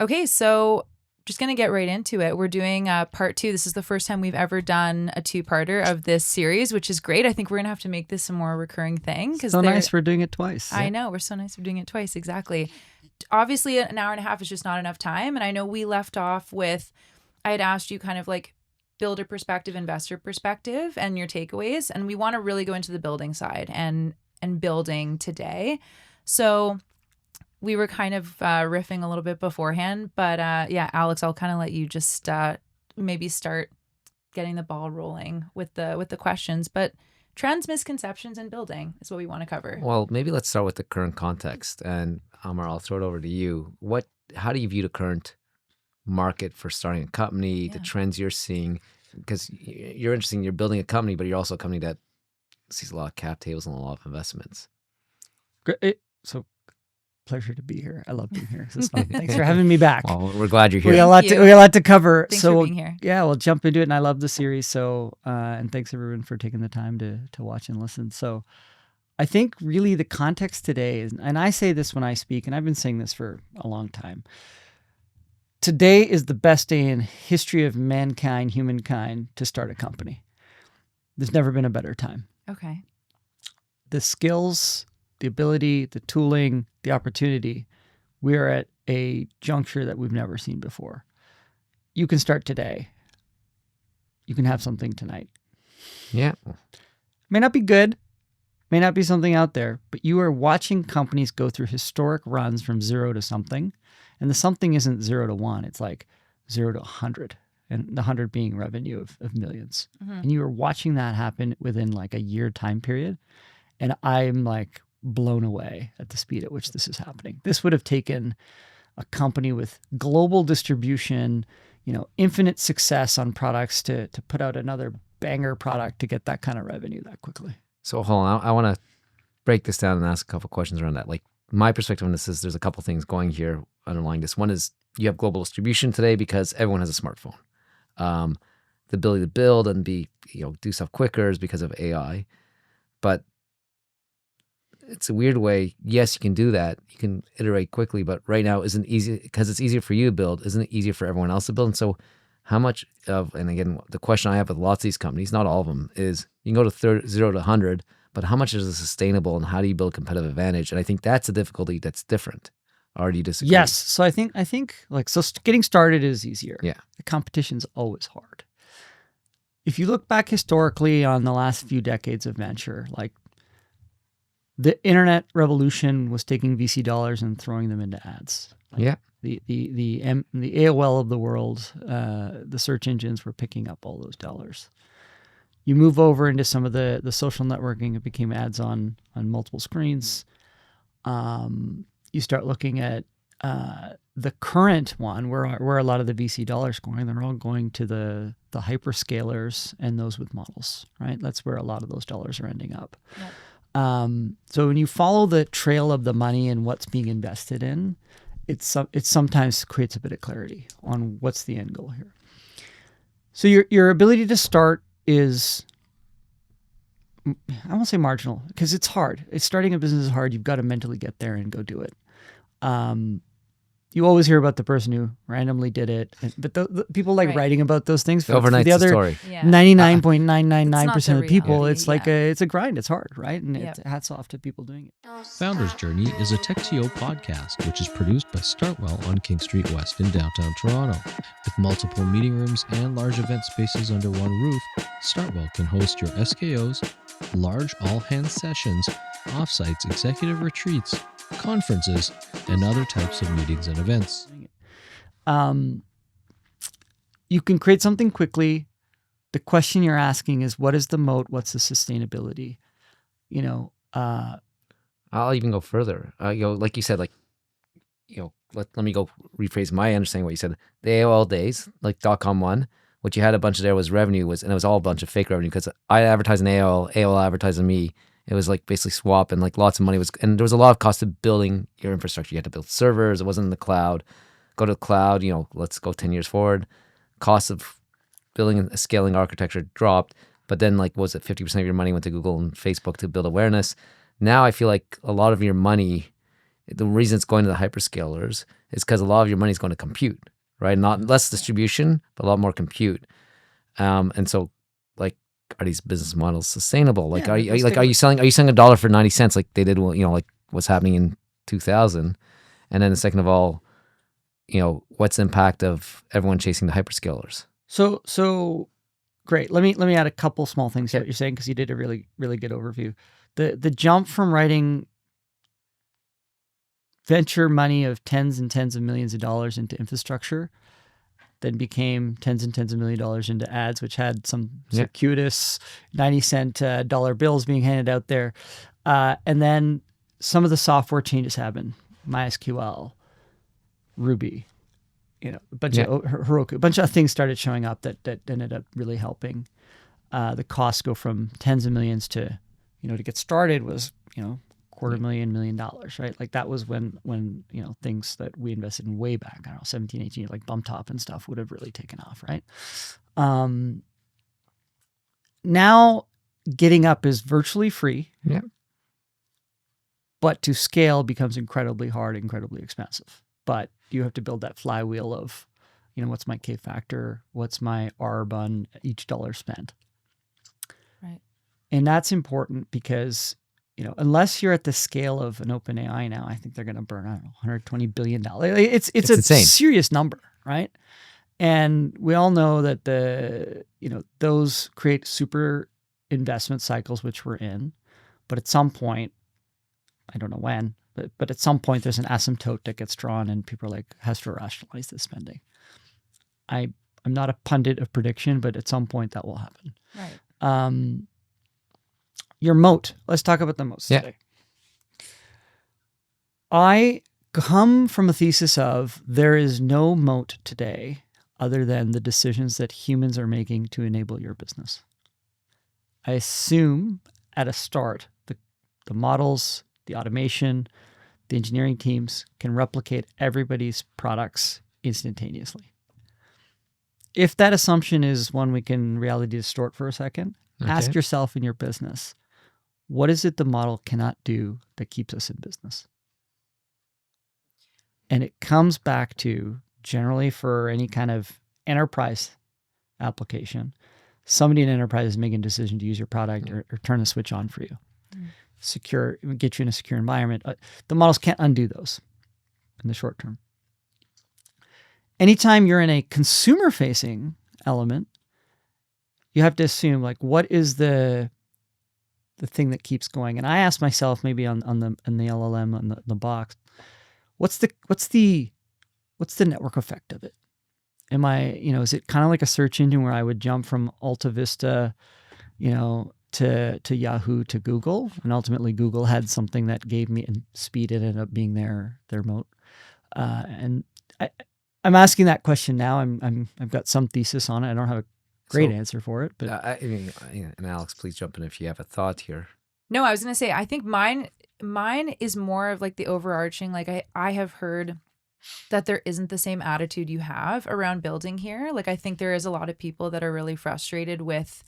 Okay, so just going to get right into it. We're doing part 2. This is the first time we've ever done a 2-parter of this series, which is great. I think we're going to have to make this a more recurring thing. So nice we're doing it twice. I know. We're so nice we're doing it twice. Exactly. Obviously, an hour and a half is just not enough time. And I know we left off with, I had asked you kind of like builder perspective, investor perspective, and your takeaways. And we want to really go into the building side and building today. So we were kind of riffing a little bit beforehand, but yeah, Alex, I'll kind of let you just maybe start getting the ball rolling with the questions. But trends, misconceptions, and building is what we want to cover. Well, maybe let's start with the current context. And Amar, I'll throw it over to you. How do you view the current market for starting a company, the trends you're seeing? Because you're interested, you're building a company, but you're also a company that sees a lot of cap tables and a lot of investments. Great. So pleasure to be here. I love being here. This is fun. Thanks for having me back. Well, we're glad you're here. We got a lot to cover. Thanks for being here. Yeah, we'll jump into it. And I love the series. So, and thanks everyone for taking the time to watch and listen. So I think really the context today is, and I say this when I speak, and I've been saying this for a long time. Today is the best day in history of mankind, humankind, to start a company. There's never been a better time. Okay. The skills, the ability, the tooling, the opportunity, we are at a juncture that we've never seen before. You can start today. You can have something tonight. Yeah. May not be good, may not be something out there, but you are watching companies go through historic runs from 0 to something. And the something isn't 0 to 1. It's like 0 to 100. And the 100 being revenue of millions. Mm-hmm. And you are watching that happen within like a year time period. And I'm like blown away at the speed at which this is happening. This would have taken a company with global distribution, infinite success on products to put out another banger product to get that kind of revenue that quickly. So hold on, I want to break this down and ask a couple questions around that. Like my perspective on this is there's a couple things going here underlying this. One is you have global distribution today because everyone has a smartphone. The ability to build and do stuff quicker is because of AI. But it's a weird way. Yes, you can do that. You can iterate quickly, but right now isn't easy because it's easier for you to build. Isn't it easier for everyone else to build? And so how much of, and again, the question I have with lots of these companies, not all of them, is you can go to 0 to 100, but how much is it sustainable and how do you build competitive advantage? And I think that's a difficulty that's different. Or do you disagree? Yes. So I think getting started is easier. Yeah. The competition's always hard. If you look back historically on the last few decades of venture, like the internet revolution was taking VC dollars and throwing them into ads. Yeah. The AOL of the world, the search engines were picking up all those dollars. You move over into some of the social networking, it became ads on multiple screens. You start looking at the current one, where a lot of the VC dollars going. They're all going to the hyperscalers and those with models, right? That's where a lot of those dollars are ending up. Yep. So when you follow the trail of the money and what's being invested in, it sometimes creates a bit of clarity on what's the end goal here. So your ability to start is, I won't say marginal, because it's hard. Starting a business is hard. You've got to mentally get there and go do it. You always hear about the person who randomly did it, but the people like writing about those things. Overnight the other story. 99.999% of the people, it's like it's a grind. It's hard, right? And hats off to people doing it. Founder's Journey is a TechTO podcast, which is produced by Startwell on King Street West in downtown Toronto. With multiple meeting rooms and large event spaces under one roof, Startwell can host your SKOs, large all-hands sessions, offsites, executive retreats, conferences, and other types of meetings and events. You can create something quickly. The question you're asking is, what is the moat? What's the sustainability? I'll even go further. Like you said, let me go rephrase my understanding of what you said. The AOL days, like .com one, what you had a bunch of there was revenue, and it was all a bunch of fake revenue because I advertised on AOL advertised on me. It was like basically swap and like lots of money and there was a lot of cost of building your infrastructure. You had to build servers. It wasn't in the cloud. Go to the cloud, let's go 10 years forward. Cost of building a scaling architecture dropped, but then 50% of your money went to Google and Facebook to build awareness. Now I feel like a lot of your money the reason it's going to the hyperscalers is because a lot of your money is going to compute, right? Not less distribution, but a lot more compute. And so, like, are these business models sustainable? Like, are you selling $1 for 90 cents like they did, like what's happening in 2000? And then the second of all, what's the impact of everyone chasing the hyperscalers? So great. Let me add a couple small things to what you're saying, because you did a really, really good overview. The jump from writing venture money of tens and tens of millions of dollars into infrastructure then became tens and tens of millions of dollars into ads, which had some circuitous 90-cent dollar bills being handed out there. And then some of the software changes happened. MySQL, Ruby, a bunch of Heroku, a bunch of things started showing up that ended up really helping the costs go from tens of millions to, to get started was, $250,000, $1 million, right? Like that was when things that we invested in way back, I don't know, 17, 18, like Bump Top and stuff would have really taken off, right? Now getting up is virtually free. Yeah. But to scale becomes incredibly hard, incredibly expensive. But you have to build that flywheel of, what's my K factor? What's my ARB on each dollar spent? Right. And that's important because, unless you're at the scale of an OpenAI now, I think they're going to burn, I don't know, $120 billion. It's a insane. Serious number, right? And we all know that those create super investment cycles, which we're in. But at some point, I don't know when, but at some point there's an asymptote that gets drawn and people are like, has to rationalize this spending. I'm not a pundit of prediction, but at some point that will happen. Right. Your moat. Let's talk about the moats today. I come from a thesis of there is no moat today other than the decisions that humans are making to enable your business. I assume at a start, the models, the automation, the engineering teams can replicate everybody's products instantaneously. If that assumption is one we can reality distort for a second, ask yourself in your business, what is it the model cannot do that keeps us in business? And it comes back to, generally for any kind of enterprise application, somebody in enterprise is making a decision to use your product or turn the switch on for you. Secure, get you in a secure environment. The models can't undo those in the short term. Anytime you're in a consumer-facing element, you have to assume, like, what is the thing that keeps going? And I ask myself, maybe on the LLM on the box, what's the network effect of it? Am I, is it kind of like a search engine where I would jump from Alta Vista, to Yahoo to Google, and ultimately Google had something that gave me, and speed ended up being their moat. And I'm asking that question now. I've got some thesis on it. I don't have a great answer for it, but and Alex, please jump in if you have a thought here. No, I was gonna say, I think mine is more of like the overarching. Like I have heard that there isn't the same attitude you have around building here. Like I think there is a lot of people that are really frustrated with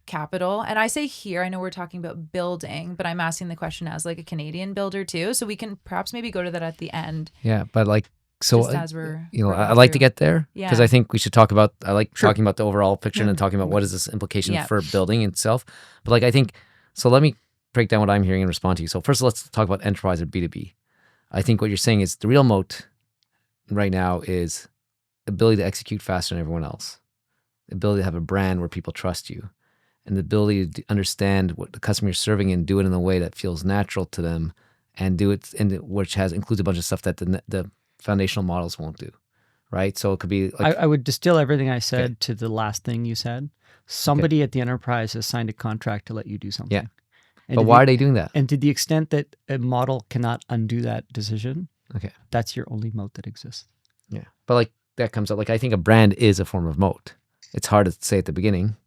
capital. And I say here, I know we're talking about building, but I'm asking the question as like a Canadian builder too. So we can perhaps maybe go to that at the end. Yeah, but like, so just as we're I'd like to get there because I think we should talk about, talking about the overall picture and talking about what is this implication for building itself. But like, I think, so let me break down what I'm hearing and respond to you. So first, let's talk about enterprise or B2B. I think what you're saying is the real moat right now is ability to execute faster than everyone else, the ability to have a brand where people trust you, and the ability to understand what the customer you're serving and do it in a way that feels natural to them, and do it which includes a bunch of stuff that the foundational models won't do, right? So it could be like, I would distill everything I said to the last thing you said. Somebody at the enterprise has signed a contract to let you do something. Yeah. But why are they doing that? And to the extent that a model cannot undo that decision, that's your only moat that exists. Yeah. But like that comes up, like I think a brand is a form of moat. It's hard to say at the beginning.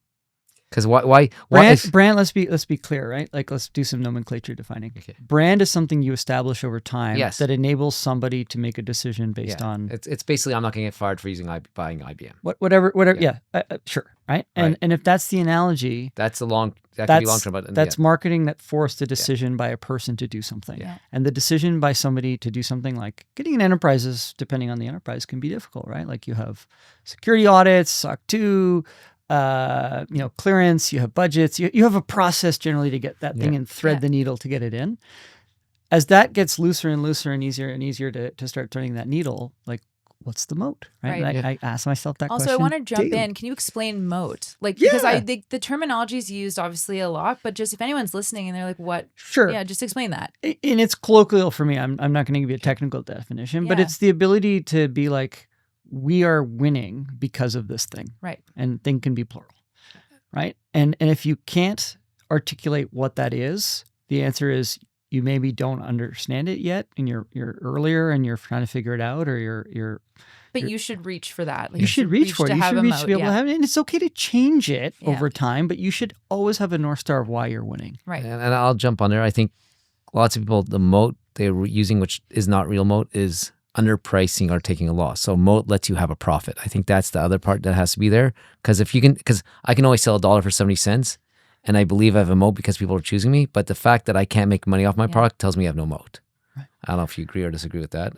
Because why Brand, let's be clear, right? Like, let's do some nomenclature defining. Okay. Brand is something you establish over time Yes. that enables somebody to make a decision based on it's basically I'm not going to get fired for buying IBM. whatever. Yeah. Sure, right? And if that's the analogy, That could be long term, but that's marketing that forced a decision by a person to do something. Yeah. And the decision by somebody to do something, like getting an enterprise, depending on the enterprise, can be difficult, right? Like, you have security audits, SOC 2, clearance, you have budgets, you have a process generally to get that thing and thread the needle to get it in. As that gets looser and looser and easier to start turning that needle, like, what's the moat, right? Right. And I ask myself that question. Also, I want to jump daily. in. Can you explain moat? Like, because I think the terminology is used obviously a lot, but just if anyone's listening and they're like, what? Sure. Yeah, just explain that. And it's colloquial for me. I'm not going to give you a technical definition, but Yeah. it's the ability to be like, we are winning because of this thing. Right. And thing can be plural, right? And if you can't articulate what that is, the answer is you maybe don't understand it yet, and you're earlier and you're trying to figure it out, or you're But you should reach for that. Like, you should reach for it. to You have should a reach moat. to be able to have it, and it's okay to change it Yeah. over time. But you should always have a North Star of why you're winning. Right. And I'll jump on there. I think lots of people, the moat they're using, which is not real moat, is underpricing or taking a loss. So moat lets you have a profit. I think that's the other part that has to be there. Because I can always sell $1 for 70 cents, and I believe I have a moat because people are choosing me. But the fact that I can't make money off my product tells me I have no moat. Right. I don't know if you agree or disagree with that.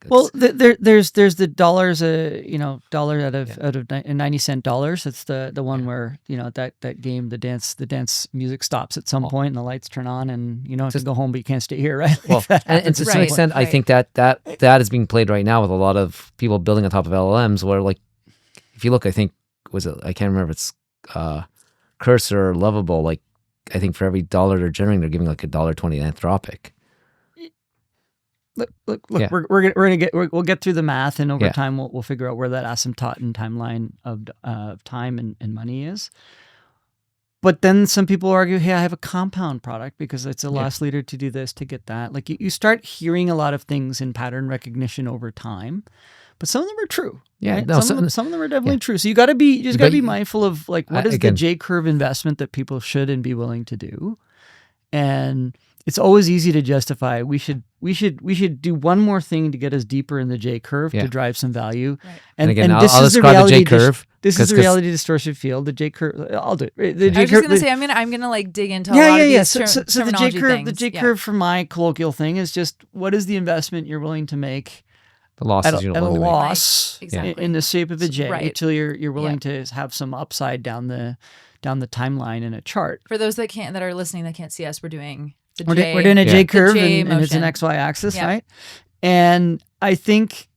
Well, there's the dollars, dollar out of 90-cent dollars. That's the one where that game, the dance music stops at some point and the lights turn on, and you don't have to go home, but you can't stay here, right? Well, and to some extent, I think that is being played right now with a lot of people building on top of LLMs. Where, like, if you look, I think I can't remember if it's Cursor or Lovable. Like, I think for every dollar they're generating, they're giving like $1.20 to Anthropic. Look, Yeah. we'll get through the math, and over Yeah. time we'll figure out where that asymptote and timeline of time and money is. But then some people argue, hey, I have a compound product because it's a loss leader to do this, to get that. Like, you start hearing a lot of things in pattern recognition over time, but some of them are true. Yeah, right? no, some of them are definitely true. So you got to be mindful of, like, what is the J curve investment that people should and be willing to do. And it's always easy to justify. We should do one more thing to get us deeper in the J curve to drive some value. Right. And again, this I'll is the describe the J reality. curve. This is the reality distortion field. The J curve. I'll do it. The I J was curve. just gonna say I'm gonna like dig into a lot of these So the J terminology curve. things. The J curve for my colloquial thing is just, what is the investment you're willing to make The losses at you're a willing to make. loss Right. Exactly. in the shape of a J, Right. until you're willing to have some upside down the timeline in a chart. For those that are listening that can't see us, we're doing the We're J. doing a J the curve, J and it's an motion. XY axis, Yeah. right? And I think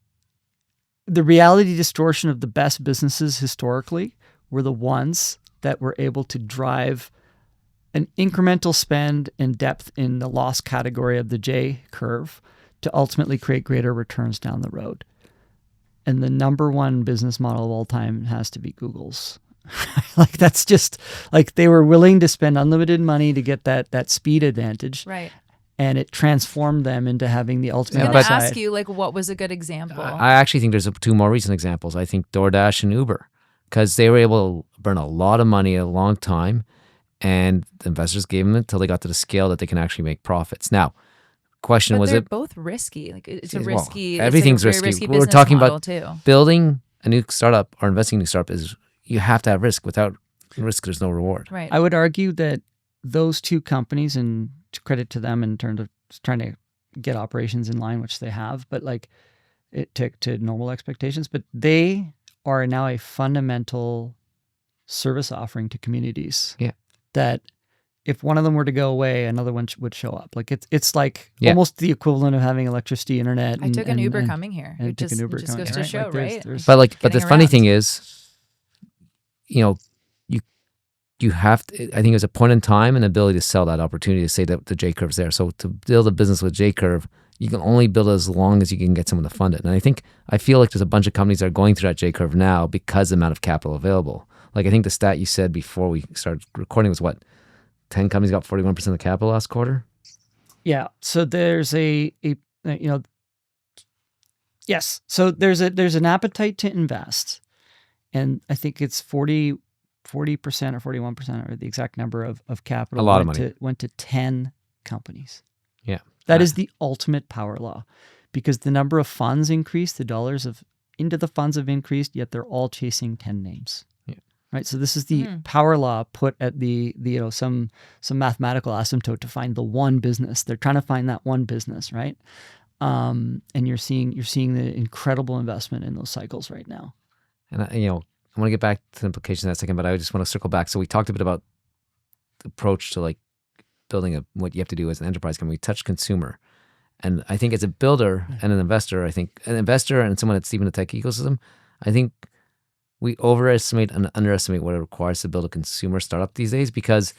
the reality distortion of the best businesses historically were the ones that were able to drive an incremental spend and depth in the loss category of the J curve to ultimately create greater returns down the road. And the number one business model of all time has to be Google's. Like, that's just, like, they were willing to spend unlimited money to get that speed advantage. Right. And it transformed them into having the ultimate I was going to upside. ask you, like, what was a good example? I actually think there's two more recent examples. I think DoorDash and Uber, because they were able to burn a lot of money at a long time, and the investors gave them until they got to the scale that they can actually make profits. Now, question but was they're it both risky. Like, it's a Well, risky. everything's it's like a very risky. risky. We're Business talking model about too. building a new startup or investing in a new startup is you have to have risk. Without risk, there's no reward. Right. I would argue that those two companies, and credit to them in terms of trying to get operations in line, which they have, but like it to normal expectations, but they are now a fundamental service offering to communities. Yeah. That if one of them were to go away, another one would show up. Like, it's like Yeah. almost the equivalent of having electricity, internet. I took an Uber coming here. and It took just, an Uber it just coming goes here, to show, Like, right? there's- But the Getting funny around. thing is, you have to, I think there's a point in time and ability to sell that opportunity to say that the J curve's there. So to build a business with J curve, you can only build it as long as you can get someone to fund it. And I feel like there's a bunch of companies that are going through that J curve now because of the amount of capital available. Like, I think the stat you said before we started recording was what, 10 companies got 41% of the capital last quarter? Yeah. So there's yes. So there's an appetite to invest, and I think it's 40% 40% or 41% or the exact number of capital A lot of money. went to 10 companies. Yeah. That is the ultimate power law, because the number of funds increased, the dollars into the funds have increased, yet they're all chasing 10 names. Yeah. Right. So this is the power law put at the some mathematical asymptote to find the one business. They're trying to find that one business, right? And you're seeing the incredible investment in those cycles right now. And I want to get back to the implications in that second, but I just want to circle back. So we talked a bit about the approach to like building what you have to do as an enterprise company. We touched consumer. And I think as a builder and an investor, and someone that's deep in the tech ecosystem, I think we overestimate and underestimate what it requires to build a consumer startup these days, because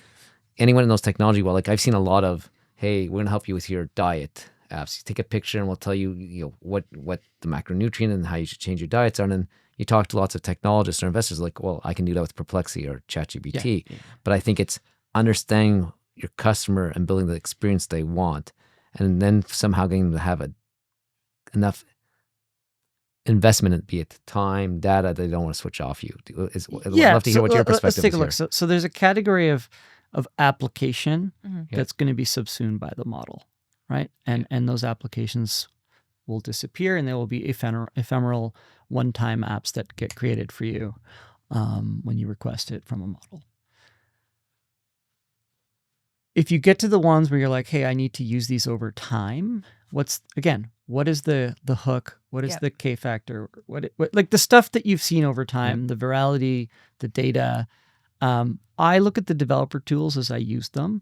anyone in those technology, well, like I've seen a lot of, hey, we're going to help you with your diet apps. You take a picture and we'll tell you, what the macronutrient and how you should change your diets are. And then you talk to lots of technologists or investors like, well, I can do that with Perplexity or ChatGPT. Yeah. But I think it's understanding your customer and building the experience they want, and then somehow getting them to have enough investment in, be it time, data, they don't want to switch off you. I'd love to hear what your perspective is. Let's take a look. So there's a category of application that's going to be subsumed by the model, right? And those applications will disappear, and there will be ephemeral one-time apps that get created for you when you request it from a model. If you get to the ones where you're like, hey, I need to use these over time, what is the hook? What is the K factor? What like the stuff that you've seen over time, the virality, the data. I look at the developer tools as I use them,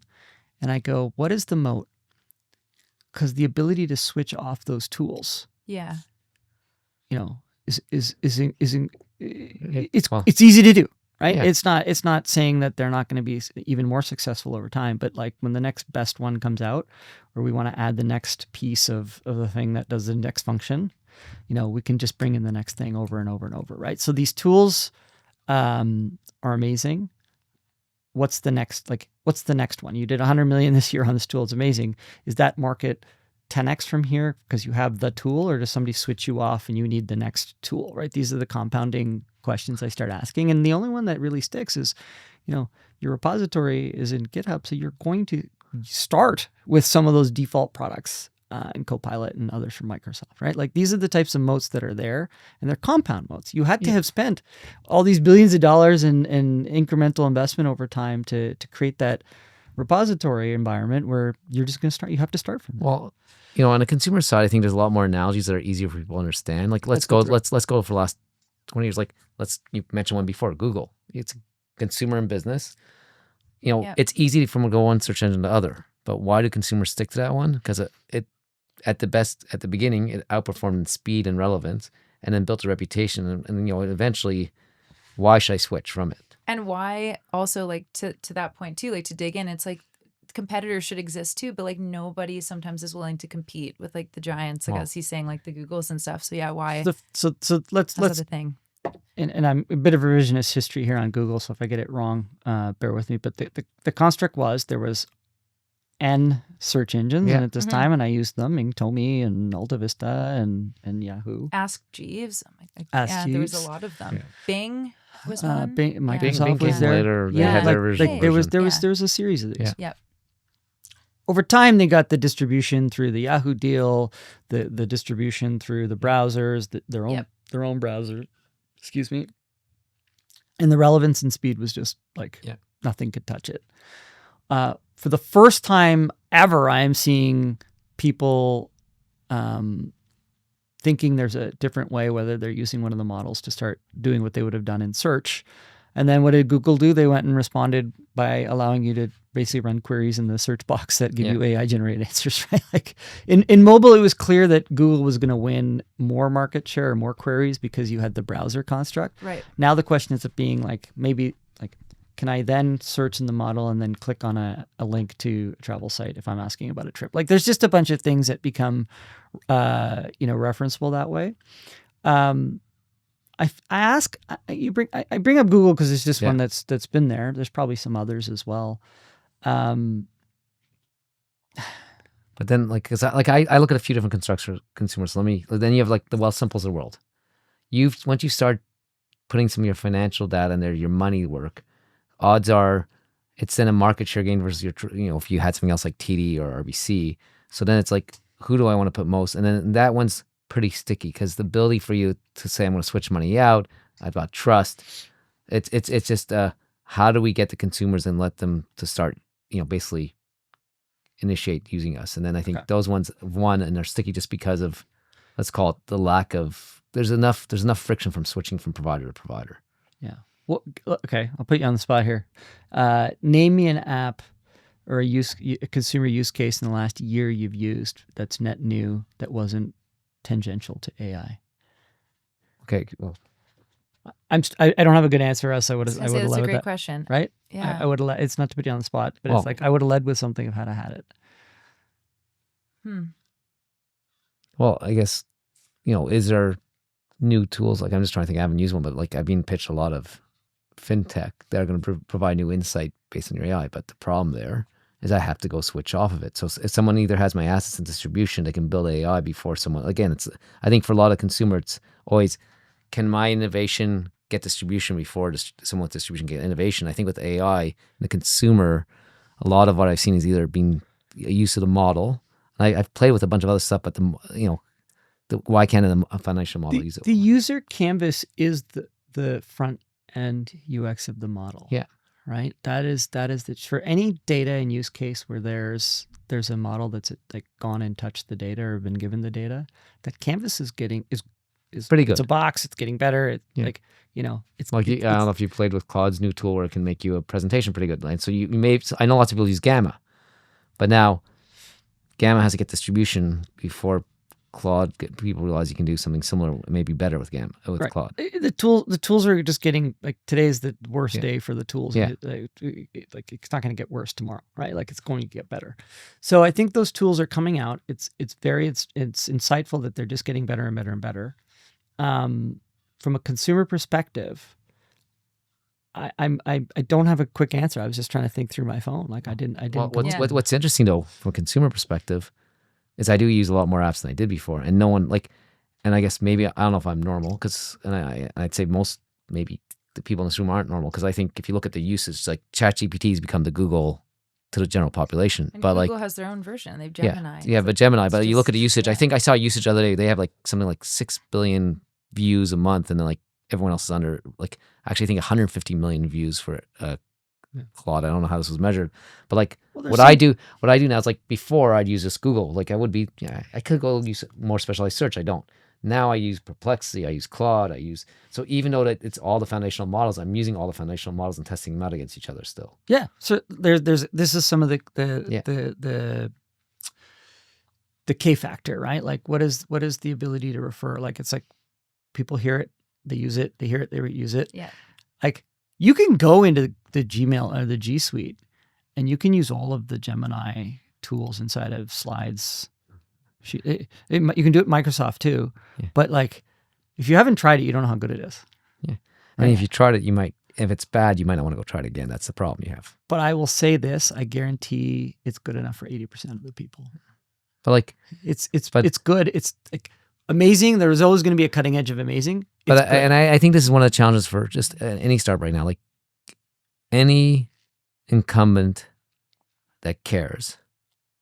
and I go, what is the moat? Because the ability to switch off those tools, is it's easy to do. Right. Yeah. It's not saying that they're not going to be even more successful over time, but like when the next best one comes out, or we want to add the next piece of the thing that does the next function, we can just bring in the next thing over and over and over. Right. So these tools are amazing. What's the next one? You did 100 million this year on this tool. It's amazing. Is that market 10x from here because you have the tool, or does somebody switch you off and you need the next tool? Right. These are the compounding questions I start asking. And the only one that really sticks is, your repository is in GitHub. So you're going to start with some of those default products in Copilot and others from Microsoft, right? Like these are the types of moats that are there, and they're compound moats. You had to have spent all these billions of dollars in incremental investment over time to create that repository environment where you're just going to start. You have to start from there. Well, on the consumer side, I think there's a lot more analogies that are easier for people to understand. Like let's go for the last 20 years. Like you mentioned one before, Google. It's consumer and business. It's easy from go one search engine to other. But why do consumers stick to that one? Because it at the beginning, it outperformed in speed and relevance, and then built a reputation. And eventually, why should I switch from it? And why also, like, to that point too, like to dig in, it's like competitors should exist too, but like nobody sometimes is willing to compete with like the giants, like as he's saying, like the Googles and stuff. So yeah, why? So let's the thing. And I'm a bit of a revisionist history here on Google, so if I get it wrong, bear with me. But the construct was there was N search engines, and at this time, and I used them, in Tomi and Alta Vista and Yahoo. Ask Jeeves. Ask Jeeves. There was a lot of them. Yeah. Bing was one. Microsoft Bing was there. Later. They had their version. There was a series of these. Yeah. Over time, they got the distribution through the Yahoo deal, the distribution through the browsers, their own browser. Excuse me. And the relevance and speed was just like nothing could touch it. For the first time ever, I am seeing people thinking there's a different way, whether they're using one of the models to start doing what they would have done in search. And then what did Google do? They went and responded by allowing you to basically run queries in the search box that give you AI-generated answers, right? Like in mobile, it was clear that Google was going to win more market share or more queries because you had the browser construct. Right. Now the question is being like, maybe like, can I then search in the model and then click on a link to a travel site if I'm asking about a trip? Like there's just a bunch of things that become, referenceable that way. I bring up Google because it's just one that's been there. There's probably some others as well. But then, I look at a few different consumers. Then you have like the Wealthsimples of the world. Once you start putting some of your financial data in there, your money work, odds are it's then a market share gain versus your, if you had something else like TD or RBC. So then it's like, who do I want to put most? And then that one's pretty sticky because the ability for you to say, I'm going to switch money out, I've got trust. It's just how do we get the consumers and let them to start, basically initiate using us. And then I think those ones won, and they're sticky just because of, let's call it the lack of, there's enough friction from switching from provider to provider. Yeah. Well, okay, I'll put you on the spot here. Name me an app or a consumer use case in the last year you've used that's net new that wasn't tangential to AI. Okay, well, I don't have a good answer. Else I would have led with that. That's a great question. Right? Yeah. I would have. It's not to put you on the spot, but it's like I would have led with something if I had it. Well, I guess is there new tools? Like I'm just trying to think. I haven't used one, but like I've been pitched a lot of fintech that are going to provide new insight based on your AI. But the problem there is I have to go switch off of it. So if someone either has my assets in distribution, they can build AI before someone. Again, I think for a lot of consumers, it's always, can my innovation get distribution before someone's distribution get innovation? I think with AI, the consumer, a lot of what I've seen is either being a use of the model. I've played with a bunch of other stuff, but why can't a financial model use it? The user canvas is the front end UX of the model. Yeah. Right. That is for any data and use case where there's a model that's like gone and touched the data or been given the data. That canvas is pretty good. It's a box. It's getting better. It's like I don't know if you played with Claude's new tool where it can make you a presentation pretty good. And so I know lots of people use Gamma, but now Gamma has to get distribution before Claude. People realize you can do something similar, maybe better with Gamma with Claude. The tools are just getting like today is the worst day for the tools. Yeah. Like it's not going to get worse tomorrow, right? Like it's going to get better. So I think those tools are coming out. It's insightful that they're just getting better and better and better. From a consumer perspective, I don't have a quick answer. I was just trying to think through my phone. Like I didn't. Well, what's interesting though, from a consumer perspective, is I do use a lot more apps than I did before, and no one and I guess maybe I don't know if I'm normal I'd say most maybe the people in this room aren't normal because I think if you look at the usage, like ChatGPT has become the Google to the general population, and but Google has their own version. They've Gemini. Yeah, but Gemini. But you look at the usage. I think I saw usage the other day. They have like something like 6 billion views a month, and then like everyone else is under like actually I think 150 million views for Claude. I don't know how this was measured, but like what I do now is like before I'd use this Google. Like I could go use more specialized search. I don't. Now I use Perplexity. I use Claude. So even though that it's all the foundational models, I'm using all the foundational models and testing them out against each other still. Yeah. So this is some of the K factor, right? Like what is the ability to refer? Like it's like people hear it, they use it, they hear it, they use it. Yeah. Like you can go into the Gmail or the G Suite and you can use all of the Gemini tools inside of Slides. You can do it Microsoft too, but like if you haven't tried it, you don't know how good it is. Yeah. And if you tried it, if it's bad, you might not want to go try it again. That's the problem you have. But I will say this, I guarantee it's good enough for 80% of the people. But like, it's good. It's like amazing. There's always going to be a cutting edge of amazing. I think this is one of the challenges for just any startup right now. Like any incumbent that cares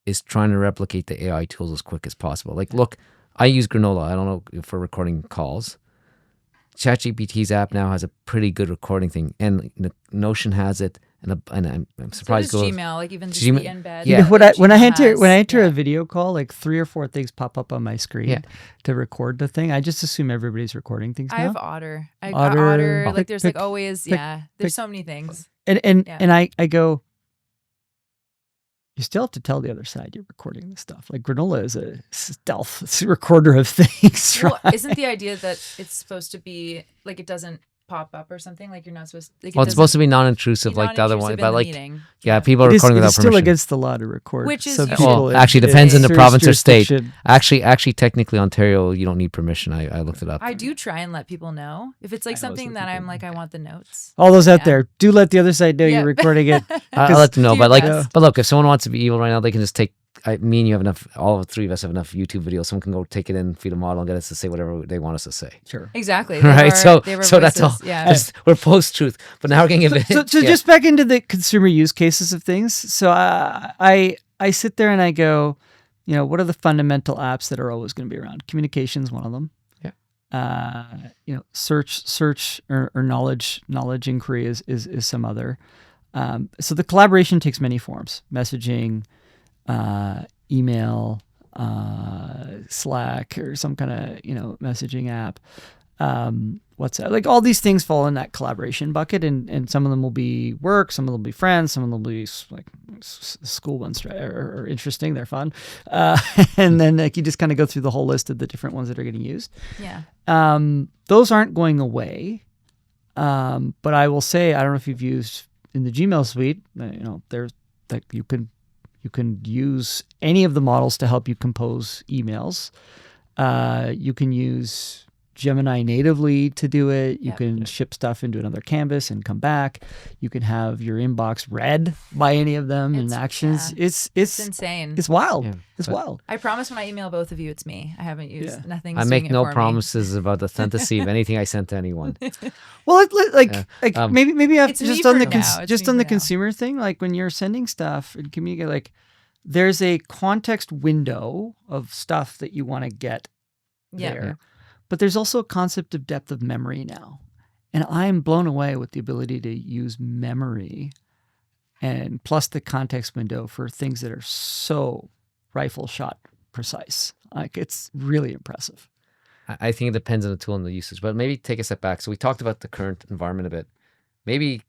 is trying to replicate the AI tools as quick as possible. Like, look, I use Granola. I don't know for recording calls. ChatGPT's app now has a pretty good recording thing, and Notion has it. And I'm surprised. So does Gmail, like even just Gmail, the embed. Yeah. When I enter a video call, like 3 or 4 things pop up on my screen to record the thing. I just assume everybody's recording things now. I have Otter. Otter. Like there's like always, there's so many things. And I go, you still have to tell the other side you're recording this stuff. Like Granola is a stealth recorder of things. Right? Well, isn't the idea that it's supposed to be like it doesn't pop up or something? Like you're not supposed to. Like, it's supposed to be non-intrusive, like the other one. But like, meeting. People are recording without permission. It's still against the law to record. Which is actually depends on the province or state. Actually, technically, Ontario, you don't need permission. I looked it up. I do try and let people know if it's like something that I'm like I want the notes. All those out there, do let the other side know you're recording it. I'll let them know. But look, if someone wants to be evil right now, they can just take me and you have enough, all three of us have enough YouTube videos. Someone can go take it in, feed a model, and get us to say whatever they want us to say. Sure. Exactly. Right. So that's that's all. Yeah. We're post-truth. But now we're getting a bit. So just back into the consumer use cases of things. So I sit there and I go, what are the fundamental apps that are always going to be around? Communication's one of them. Yeah. Search or knowledge inquiry is some other. So the collaboration takes many forms: messaging, email, Slack, or some kind of messaging app. WhatsApp, like all these things fall in that collaboration bucket, and some of them will be work, some of them will be friends, some of them will be like school ones, are interesting, they're fun, and then you just kind of go through the whole list of the different ones that are getting used. Yeah. Those aren't going away, but I will say, I don't know if you've used in the Gmail suite, there's like you can use any of the models to help you compose emails. You can use Gemini natively to do it. You can ship stuff into another canvas and come back. You can have your inbox read by any of them in actions. Yeah. It's insane. It's wild. Yeah, it's wild. I propromise when I email both of you, it's me. I haven't used nothing. I make no promises about authenticity of anything I sent to anyone. Well, maybe It's me just on for the now. It's just me on for the now. consumer thing, like when you're sending stuff and communicate, like there's a context window of stuff that you want to get there. Yeah. But there's also a concept of depth of memory now. And I'm blown away with the ability to use memory and plus the context window for things that are so rifle shot precise. Like it's really impressive. I think it depends on the tool and the usage, but maybe take a step back. So we talked about the current environment a bit. Maybe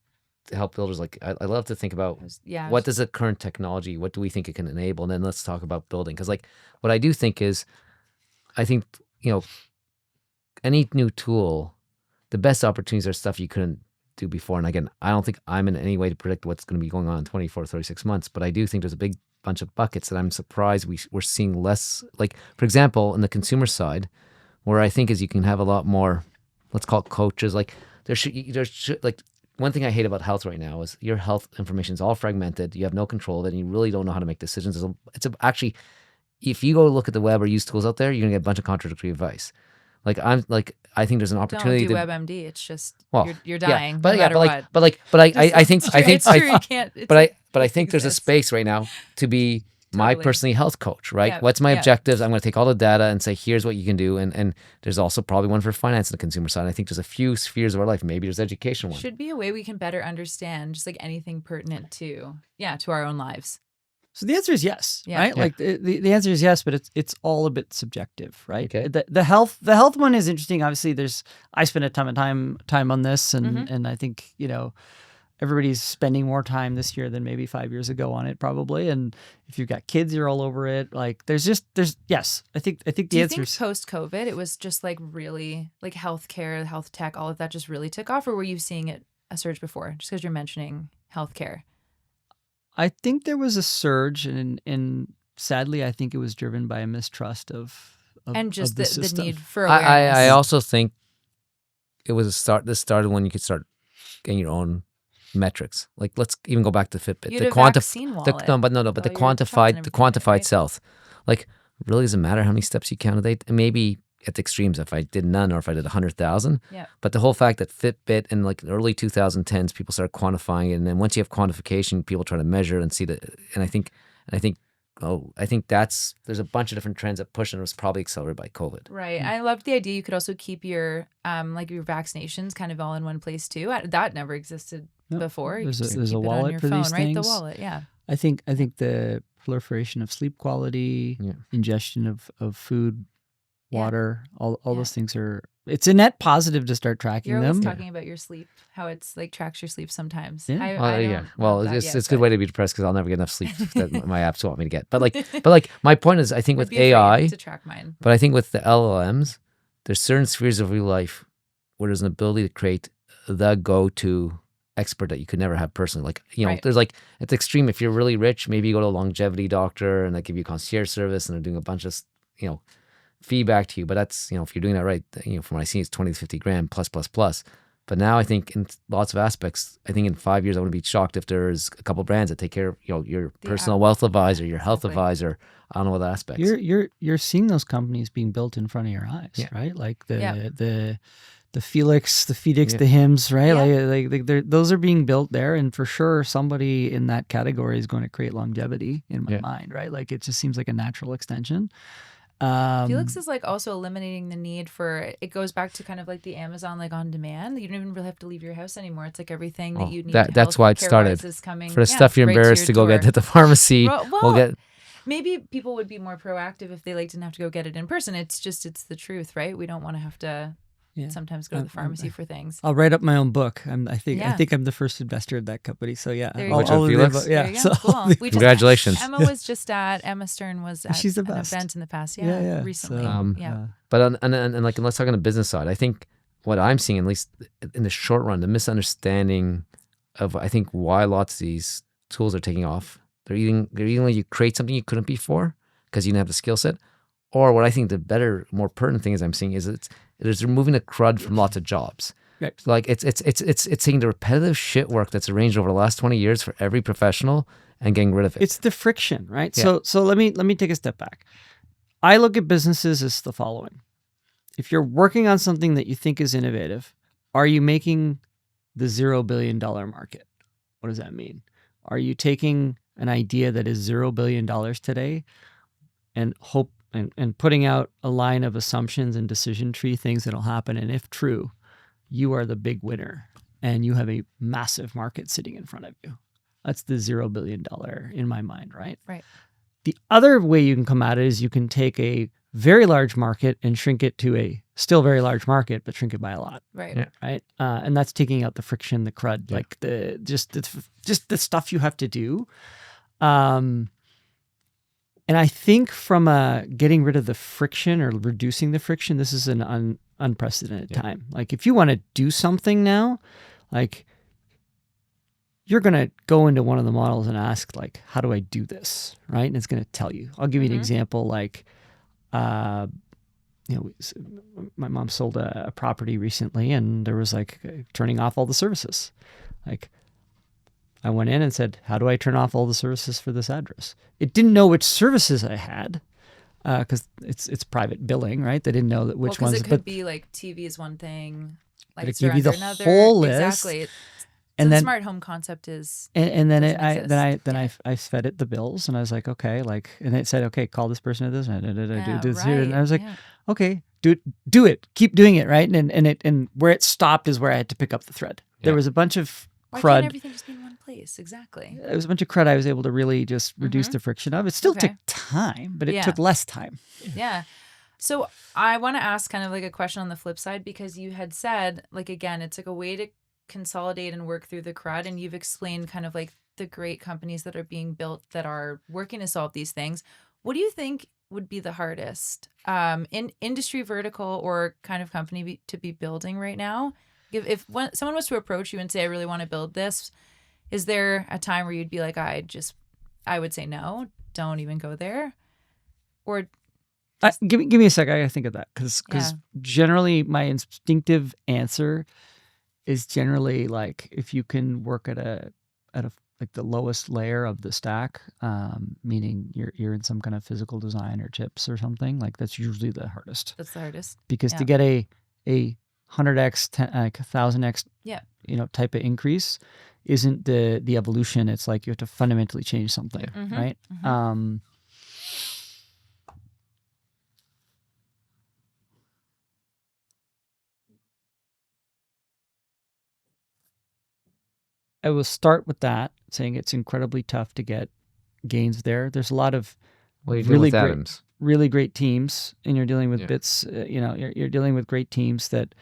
to help builders, like I love to think about what does the current technology, what do we think it can enable? And then let's talk about building. Because like what I do think is, I think, any new tool, the best opportunities are stuff you couldn't do before. And again, I don't think I'm in any way to predict what's going to be going on in 24, 36 months, but I do think there's a big bunch of buckets that I'm surprised we're seeing less. Like, for example, in the consumer side, where I think is you can have a lot more, let's call it coaches. Like there should like one thing I hate about health right now is your health information is all fragmented. You have no control of it and you really don't know how to make decisions. Actually, if you go look at the web or use tools out there, you're going to get a bunch of contradictory advice. I think there's an opportunity Don't do to WebMD. It's just well, you're dying. But no matter what. I think It's true. You can't. But I think there's a space right now to be my Totally. personally health coach, right? Yeah, What's my yeah. objectives? I'm going to take all the data and say, here's what you can do. And there's also probably one for finance and the consumer side. I think there's a few spheres of our life. Maybe there's education one. Should be a way we can better understand just like anything pertinent to our own lives. So the answer is yes, Yeah. right? Yeah. Like the answer is yes, but it's all a bit subjective, right? Okay. The health one is interesting. Obviously, I spent a ton of time on this, and Mhm. and I think everybody's spending more time this year than maybe 5 years ago on it, probably. And if you've got kids, you're all over it. Like there's yes, I think the Do you answer think is post-COVID, it was just like really like healthcare, health tech, all of that just really took off, or were you seeing it a surge before? Just because you're mentioning healthcare. I think there was a surge, and sadly, I think it was driven by a mistrust of And just of the the system. need for awareness. I also think it was this started when you could start getting your own metrics. Like let's even go back to Fitbit. You had a vaccine wallet. But the Oh, your shots and quantified everything, right? self. Like really doesn't matter how many steps you count a day. And maybe at the extremes if I did none or if I did 100,000. Yeah. But the whole fact that Fitbit in like the early 2010s people started quantifying it, and then once you have quantification, people try to measure and see and I think there's a bunch of different trends that push, and it was probably accelerated by COVID. Right. I loved the idea you could also keep your like your vaccinations kind of all in one place too. That never existed No, before. You there's just a keep it on wallet your for phone, these right? The things. wallet, yeah. I think the proliferation of sleep quality, Yeah. ingestion of food, Yeah. water, all Yeah. those things it's a net positive to start tracking You're always them. talking about your sleep, how it's like tracks your sleep sometimes. Yeah. I don't Well, love that it's yet, a good but way to be depressed because I'll never get enough sleep that my apps want me to get. But like my point is, I think I'd with be afraid AI, to track mine. but I think with the LLMs, there's certain spheres of your life where there's an ability to create the go-to expert that you could never have personally. Like, Right. there's like, at the extreme, if you're really rich, maybe you go to a longevity doctor and they give you concierge service and they're doing a bunch of, feedback to you. But that's, if you're doing that right, from what I see, it's 20 to 50 grand plus. But now I think in lots of aspects, I think in 5 years I wouldn't be shocked if there's a couple brands that take care of your personal wealth advisor, your health advisor, on all the aspects. You're seeing those companies being built in front of your eyes, right? Like the Felix, the Phoenix, the Hims, right? Like those are being built there, and for sure somebody in that category is going to create longevity in my mind, right? Like it just seems like a natural extension. Felix is like also eliminating the need for, it goes back to kind of like the Amazon like on demand. You don't even really have to leave your house anymore. It's like everything that you need. That's why it started. Is coming, for the stuff you're embarrassed to go get at the pharmacy. Well, maybe people would be more proactive if they like didn't have to go get it in person. It's the truth, right? We don't want to have to sometimes go to the pharmacy for things. I'll write up my own book. I think I'm the first investor in that company. So yeah, Cool. Congratulations. Emma Stern was at she's the an best. event in the past. Recently. But and like let's talk on the business side. I think what I'm seeing, at least in the short run, the misunderstanding of I think why lots of these tools are taking off. They're either you create something you couldn't before because you didn't have the skill set, or what I think the better, more pertinent thing is I'm seeing is it's removing the crud from lots of jobs. Right. Like it's taking the repetitive shit work that's arranged over the last 20 years for every professional and getting rid of it. It's the friction, right? Yeah. So let me take a step back. I look at businesses as the following. If you're working on something that you think is innovative, are you making the $0 billion market? What does that mean? Are you taking an idea that is $0 billion today and putting out a line of assumptions and decision tree things that'll happen, and if true, you are the big winner and you have a massive market sitting in front of you? That's the $0 billion in my mind, right? Right. The other way you can come at it is you can take a very large market and shrink it to a still very large market, but shrink it by a lot. Right. Yeah. Right. And that's taking out the friction, the crud, like just the stuff you have to do. And I think from getting rid of the friction or reducing the friction, this is an unprecedented time. Like if you want to do something now, like you're going to go into one of the models and ask like, how do I do this? Right. And it's going to tell you. I'll give you an example. Like, my mom sold a property recently and there was like turning off all the services. Like I went in and said, how do I turn off all the services for this address? It didn't know which services I had because it's private billing, right? They didn't know which ones. Because it could be like TV is one thing, lights give are you the another. whole list. Exactly. And the then smart home concept is. And then I fed it the bills and I was like, okay, like, and it said, okay, call this person at this, and do this here, and I was like, okay, do it, keep doing it, right? And where it stopped is where I had to pick up the thread. There was a bunch of crud. Why can't everything just be in one place? Exactly. It was a bunch of crud I was able to really just reduce the friction of. It still took time, but it took less time. Yeah. So I want to ask kind of like a question on the flip side, because you had said, like, again, it's like a way to consolidate and work through the crud. And you've explained kind of like the great companies that are being built that are working to solve these things. What do you think would be the hardest in industry vertical or kind of company to be building right now? If someone was to approach you and say, I really want to build this, is there a time where you'd be like, I would say, no, don't even go there? Or give me a sec. I gotta think of that because generally my instinctive answer is generally like if you can work at a like the lowest layer of the stack, meaning you're in some kind of physical design or chips or something, like that's usually the hardest. That's the hardest because to get a 100x, like 1000x, type of increase isn't the evolution. It's like you have to fundamentally change something, right? Mm-hmm. I will start with that, saying it's incredibly tough to get gains there. There's a lot of really great teams, and you're dealing with bits. You're dealing with great teams that,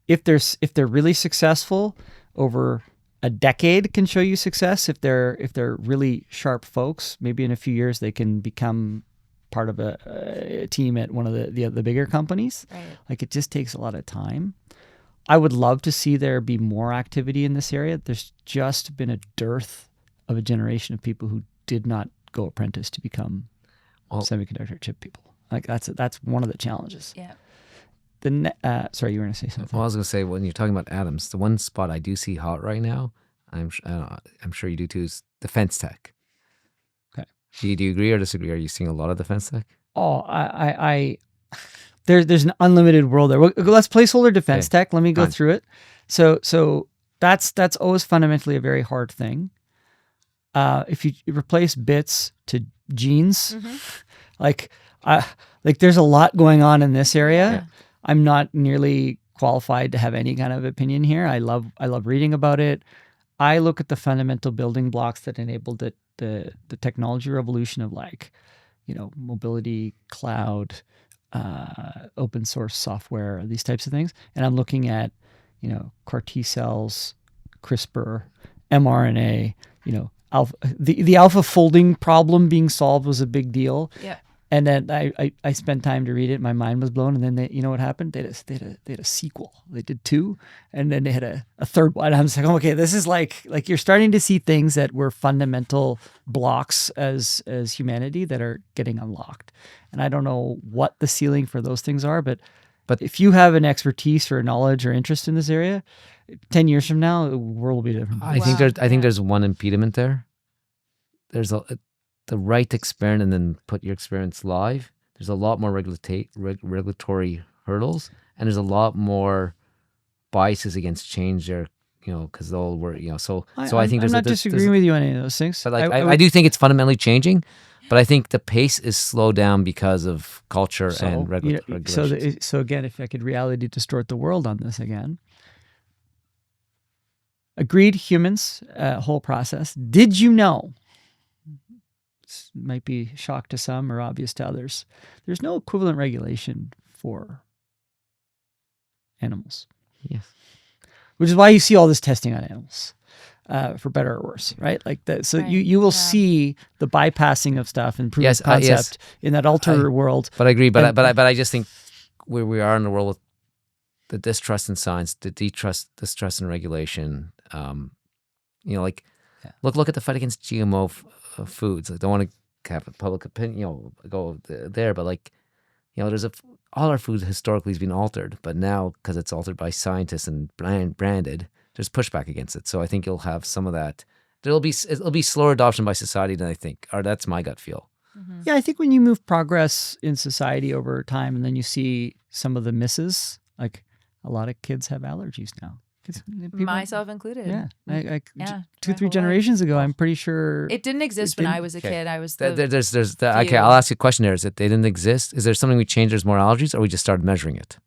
if they're really successful over a decade, can show you success. If they're really sharp folks, maybe in a few years they can become part of a team at one of the bigger companies. Right. Like it just takes a lot of time. I would love to see there be more activity in this area. There's just been a dearth of a generation of people who did not go apprentice to become semiconductor chip people. Like that's one of the challenges. Yeah. sorry, you were going to say something. Well, I was going to say, when you're talking about atoms, the one spot I do see hot right now, I'm sure you do too, is defense tech. Okay. Do you agree or disagree? Are you seeing a lot of defense tech? Oh, there's an unlimited world there. Well, let's placeholder defense tech. Let me go Fine. through it. So that's always fundamentally a very hard thing. If you replace bits to genes, like there's a lot going on in this area. Yeah. I'm not nearly qualified to have any kind of opinion here. I love reading about it. I look at the fundamental building blocks that enabled the technology revolution of mobility, cloud, open source software, these types of things. And I'm looking at, CAR T cells, CRISPR, mRNA, the alpha folding problem being solved was a big deal. Yeah. And then I spent time to read it. My mind was blown. And then they, what happened? They had a sequel. They did 2, and then they had a third one. I was like, oh, okay, this is like you're starting to see things that were fundamental blocks as humanity that are getting unlocked. And I don't know what the ceiling for those things are, but if you have an expertise or knowledge or interest in this area, 10 years from now, the world will be different. I think there's one impediment there. There's the right to experiment and then put your experiments live. There's a lot more regulatory hurdles, and there's a lot more biases against change there, because they'll work, So I think I'm not disagreeing with you on any of those things. But I do think it's fundamentally changing, but I think the pace is slowed down because of culture and regulations. So again, if I could reality distort the world on this again. Agreed, humans, whole process. Did you know? This might be shock to some or obvious to others. There's no equivalent regulation for animals. Yes. Which is why you see all this testing on animals, for better or worse, right? Like that. So Right. you will see the bypassing of stuff and proof of concept yes. in that alter world. But I agree. But I just think where we are in the world with the distrust in science, the distrust in regulation. Look at the fight against GMO foods. I don't want to have a public opinion, go there, but there's all our food historically has been altered, but now because it's altered by scientists and branded, there's pushback against it. So I think you'll have some of that. It'll be slower adoption by society than I think, or that's my gut feel. Mm-hmm. Yeah, I think when you move progress in society over time, and then you see some of the misses, like a lot of kids have allergies now. Myself included. Yeah. Yeah. 2-3 generations ago, I'm pretty sure It didn't exist when I was a kid. I was Okay, I'll ask you a question there. Is it they didn't exist? Is there something we changed? There's more allergies, or we just started measuring it?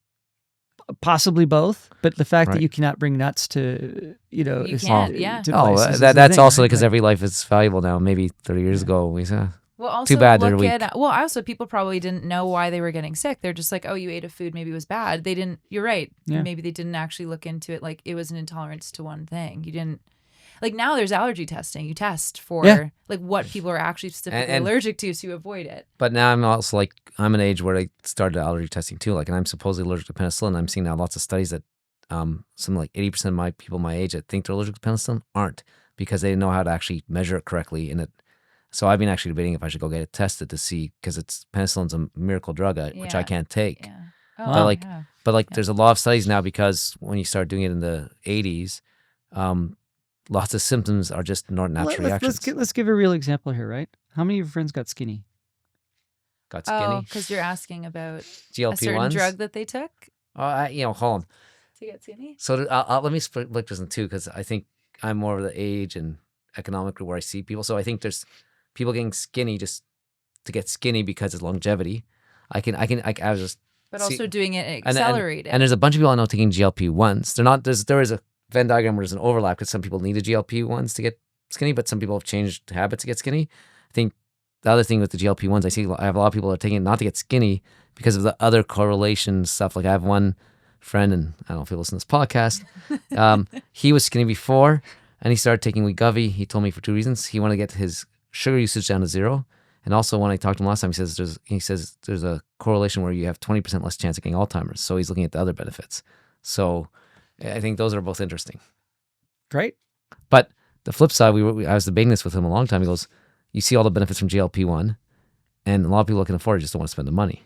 possibly both. But the fact Right. that you cannot bring nuts to, You can't, yeah. to Oh, places is that's the thing, also right? because Like, every life is valuable now. Maybe 30 years ago, we said. Well, also Too bad they're look weak. at also people probably didn't know why they were getting sick. They're just like, oh, you ate a food, maybe it was bad. They didn't. You're right. Yeah. Maybe they didn't actually look into it. Like it was an intolerance to one thing. You didn't. Like now, there's allergy testing. You test for like what people are actually specifically And- allergic to, so you avoid it. But now I'm also like, I'm an age where I started allergy testing too. Like, and I'm supposedly allergic to penicillin. I'm seeing now lots of studies that some like 80% of my people my age that think they're allergic to penicillin aren't, because they didn't know how to actually measure it correctly. And so I've been actually debating if I should go get it tested to see, because penicillin's a miracle drug, which I Yeah. can't take. Yeah. But, like, yeah. But like, there's a lot of studies now, because when you start doing it in the 80s, lots of symptoms are just not natural reactions. let's give a real example here, right? How many of your friends got skinny? Got skinny. Oh, because you're asking about a certain GLP-1s. drug that they took Hold on. to get skinny. So let me split this in two, because I think I'm more of the age and economically where I see people. So I think there's people getting skinny just to get skinny because of longevity. I was just. But see- also doing it and- accelerated. And there's a bunch of people I know taking GLP-1s. They're not. There is a Venn diagram where there's an overlap, because some people need a GLP-1s to get skinny, but some people have changed habits to get skinny. I think the other thing with the GLP-1s, I have a lot of people that are taking it not to get skinny because of the other correlation stuff. Like I have one friend, and I don't know if you listen to this podcast. He was skinny before, and he started taking Wegovy. He told me for two reasons. He wanted to get his sugar usage down to 0. And also, when I talked to him last time, he says there's a correlation where you have 20% less chance of getting Alzheimer's. So he's looking at the other benefits. So I think those are both interesting. Great. But the flip side, I was debating this with him a long time. He goes, you see all the benefits from GLP-1, and a lot of people that can afford it just don't want to spend the money.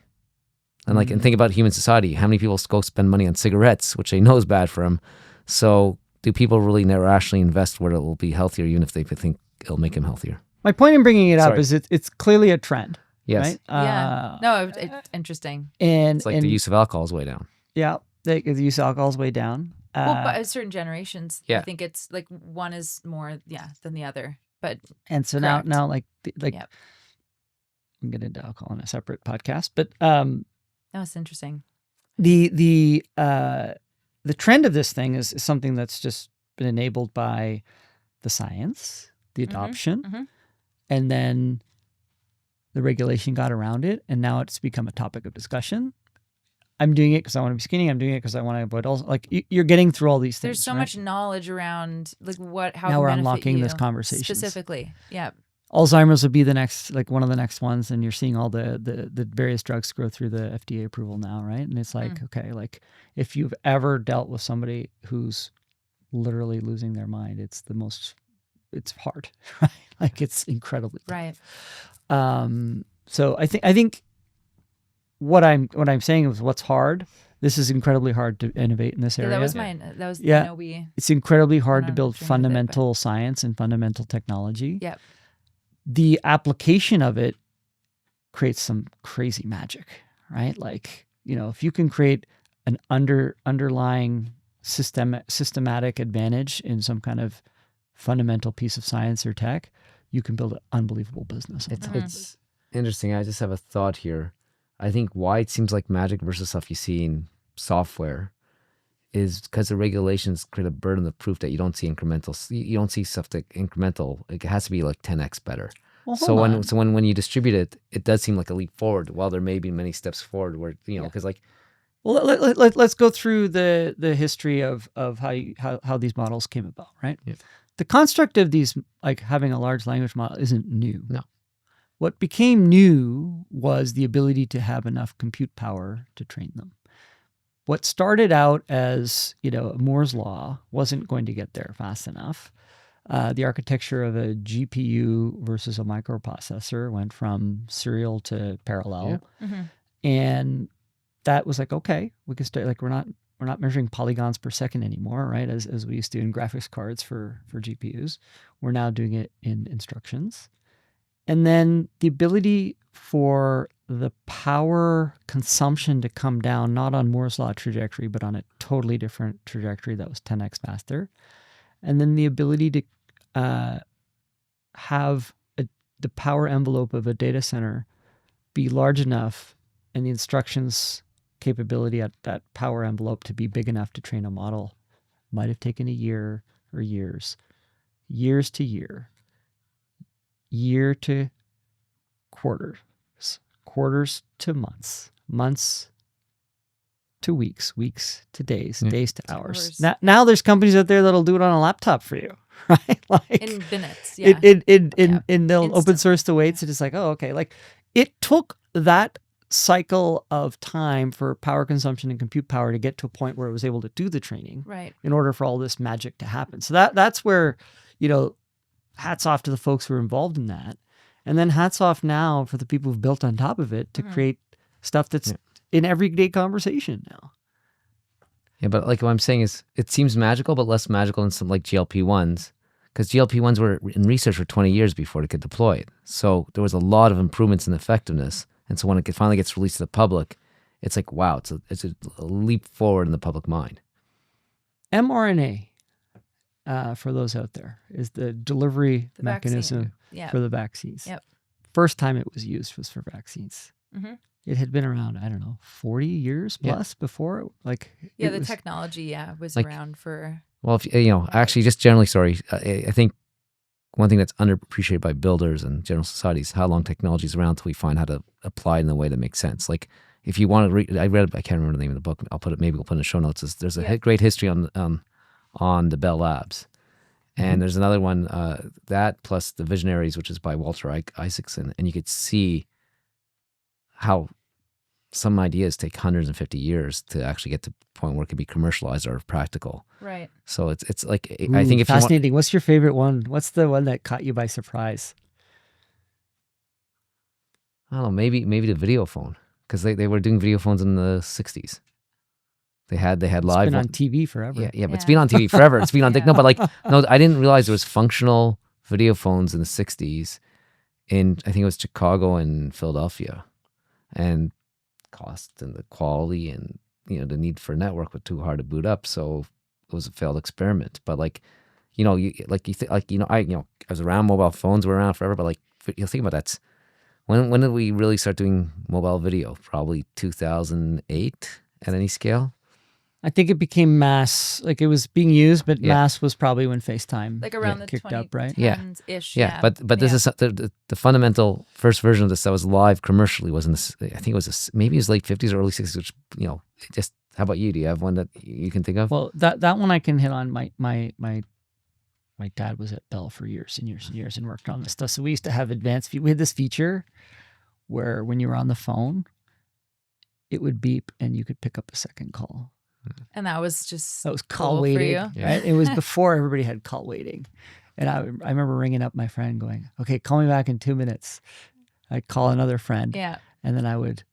And and think about human society. How many people go spend money on cigarettes, which they know is bad for them? So do people really rationally invest where it will be healthier, even if they think it'll make them healthier? My point in bringing it up Sorry. is it's clearly a trend, Yes. right? Yeah. No, it's interesting. And It's like the use of alcohol is way down. Yeah, the use of alcohol is way down. Well, but at certain generations, Yeah. I think it's like one is more, than the other. But and so correct. now like Yep. we can get into alcohol in a separate podcast, but no, it's interesting. the trend of this thing is something that's just been enabled by the science, the adoption, mhm. and then the regulation got around it, and now it's become a topic of discussion. I'm doing it because I want to be skinny. I'm doing it because I want to avoid all. Like you're getting through all these things. There's so right? much knowledge around how Now it can we're benefit unlocking you this conversation specifically. Yeah. Alzheimer's would be the next, like one of the next ones, and you're seeing all the various drugs go through the FDA approval now, right? And it's like, okay, like if you've ever dealt with somebody who's literally losing their mind, it's hard, right? Like it's incredibly tough. Right. So I think what I'm saying is what's hard. This is incredibly hard to innovate in this area. That was mine. That was Yeah. It's incredibly hard to on a build journey with it, fundamental science and fundamental technology. Yep. The application of it creates some crazy magic, right? Like, if you can create an underlying systematic advantage in some kind of fundamental piece of science or tech, you can build an unbelievable business. It's interesting. I just have a thought here. I think why it seems like magic versus stuff you see in software is because the regulations create a burden of proof that you don't see incremental. You don't see stuff that incremental. It has to be like 10x better. Well, So when you distribute it, it does seem like a leap forward. While there may be many steps forward, where because well, let's go through the history of how these models came about, right? Yeah. The construct of these, like having a large language model, isn't new. No. What became new was the ability to have enough compute power to train them. What started out as, Moore's law wasn't going to get there fast enough. The architecture of a GPU versus a microprocessor went from serial to parallel. Yeah. Mm-hmm. And that was like, okay, we can start, like, we're not measuring polygons per second anymore, right? As we used to in graphics cards for GPUs. We're now doing it in instructions. And then the ability for the power consumption to come down, not on Moore's law trajectory, but on a totally different trajectory that was 10x faster. And then the ability to have the power envelope of a data center be large enough and the instructions capability at that power envelope to be big enough to train a model might have taken a year or years to year to quarters, quarters to months to weeks to days, days to hours. Now there's companies out there that'll do it on a laptop for you, right? Like in minutes, yeah. And they'll open source the weights. And it's like, oh, okay. Like it took that cycle of time for power consumption and compute power to get to a point where it was able to do the training, right, in order for all this magic to happen. So that's where, hats off to the folks who are involved in that. And then hats off now for the people who've built on top of it to create stuff that's in everyday conversation now. Yeah, but like what I'm saying is it seems magical, but less magical than some like GLP-1s. Because GLP-1s were in research for 20 years before they could deploy it. So there was a lot of improvements in effectiveness. And so when it finally gets released to the public, it's like, wow, it's a leap forward in the public mind. mRNA, for those out there, is the delivery mechanism for the vaccines. Yep. First time it was used was for vaccines. Mm-hmm. It had been around, 40 years plus before. Like the technology, was around for. Well, actually, just generally, I think one thing that's underappreciated by builders and general society is how long technology is around until we find how to apply it in a way that makes sense. Like if you want to read, I can't remember the name of the book. We'll put it in the show notes. There's a great history on the Bell Labs. And there's another one, that plus The Visionaries, which is by Walter Isaacson. And you could see how some ideas take 150 years to actually get to the point where it can be commercialized or practical. Right. So it's like, I think if fascinating. What's your favorite one? What's the one that caught you by surprise? I don't know, maybe the video phone. because they were doing video phones in the 60s. They had It's live been on one- TV forever. Yeah, but it's been on TV forever. It's been on Yeah. no, but like no, I didn't realize there was functional video phones in the 60s in I think it was Chicago and Philadelphia, and cost and the quality and the need for a network was too hard to boot up, so it was a failed experiment. But like I was around mobile phones were around forever, but like you think about that. When did we really start doing mobile video? Probably 2008 at any scale. I think it became mass, like it was being used, but Yeah. mass was probably when FaceTime Like around the kicked up, right? 2010s-ish. Yeah, but this is the fundamental first version of this that was live commercially was in this. I think it was maybe it was late 50s or early 60s. Which just how about you? Do you have one that you can think of? Well, that one I can hit on. My dad was at Bell for years and years and years and worked on this stuff. So we used to have we had this feature where when you were on the phone, it would beep and you could pick up a second call. And that was just That was call cool for waiting, you. Yeah. right? It was before everybody had call waiting. And I remember ringing up my friend going, okay, call me back in 2 minutes. I'd call another friend. Yeah. And then I would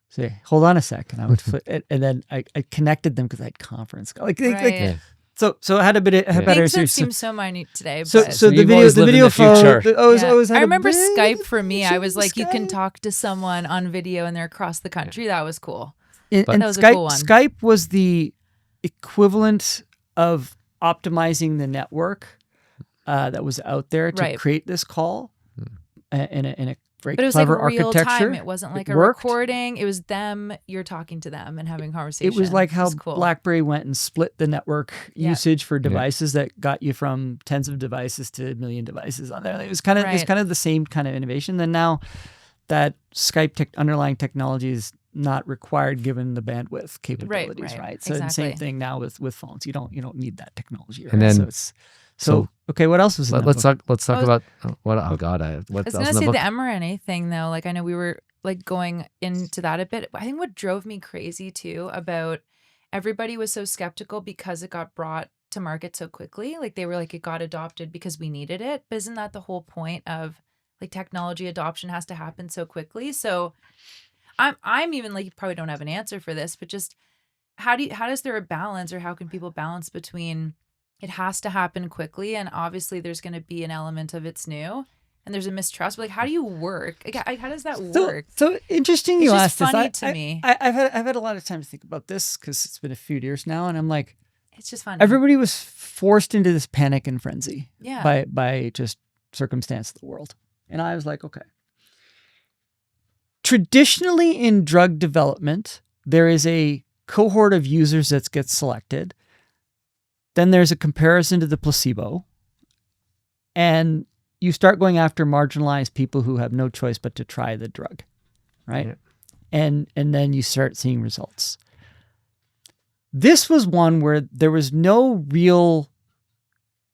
say, hold on a sec. And I would flip it. And then I connected them because I had conference. Like, Right. so I had a bit of better Things that series. seem so minute today. So but the you've video always lived in the phone. future. Always had I a remember bit- Skype for me. I was like, you can Skype. talk to someone on video and they're across the country. That was cool. And That was a Skype, cool one. Skype was the equivalent of optimizing the network that was out there to Right. create this call in a very But it was like clever real architecture. time. It wasn't like It a worked. recording. It was them. You're talking to them and having conversation. It was like how cool. BlackBerry went and split the network Yeah. usage for devices that got you from tens of devices to a million devices on there. It was kind of it's Right. kind of the same kind of innovation. Then now that Skype underlying technology is not required given the bandwidth capabilities, right. right? So the same Exactly. thing now with phones. You don't need that technology. Right? And then- so it's okay. What else was in that Let's book? talk about what. Oh God, what I was else gonna in the say book? the mRNA thing though. Like I know we were like going into that a bit. I think what drove me crazy too about everybody was so skeptical because it got brought to market so quickly. Like they were like it got adopted because we needed it. But isn't that the whole point of like technology adoption has to happen so quickly? So I'm even like you probably don't have an answer for this, but just how does there a balance or how can people balance between it has to happen quickly and obviously there's going to be an element of it's new and there's a mistrust, but like how do you work? Like, how does that work? So interesting It's you just asked this. funny to me. I've had a lot of time to think about this because it's been a few years now, and I'm like, It's just fun. everybody was forced into this panic and frenzy Yeah. by just circumstance of the world. And I was like, okay. Traditionally in drug development, there is a cohort of users that gets selected. Then there's a comparison to the placebo. And you start going after marginalized people who have no choice but to try the drug, right? Yeah. And then you start seeing results. This was one where there was no real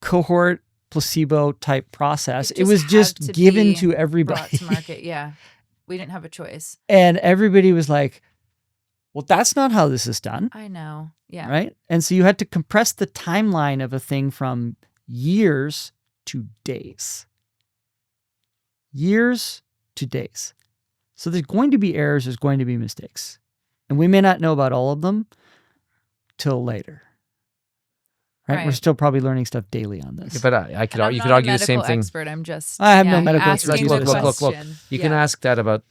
cohort placebo type process. It was had just to given be to brought everybody. to market. Yeah. We didn't have a choice. And everybody was like, well, that's not how this is done. I know. Yeah. Right. And so you had to compress the timeline of a thing from years to days. Years to days. So there's going to be errors, there's going to be mistakes. And we may not know about all of them till later. Right? We're Right. still probably learning stuff daily on this. Yeah, but And you I'm could not a argue the same medical thing. expert. I'm just I have no medical asking expertise the myself. Look. question. You can ask that about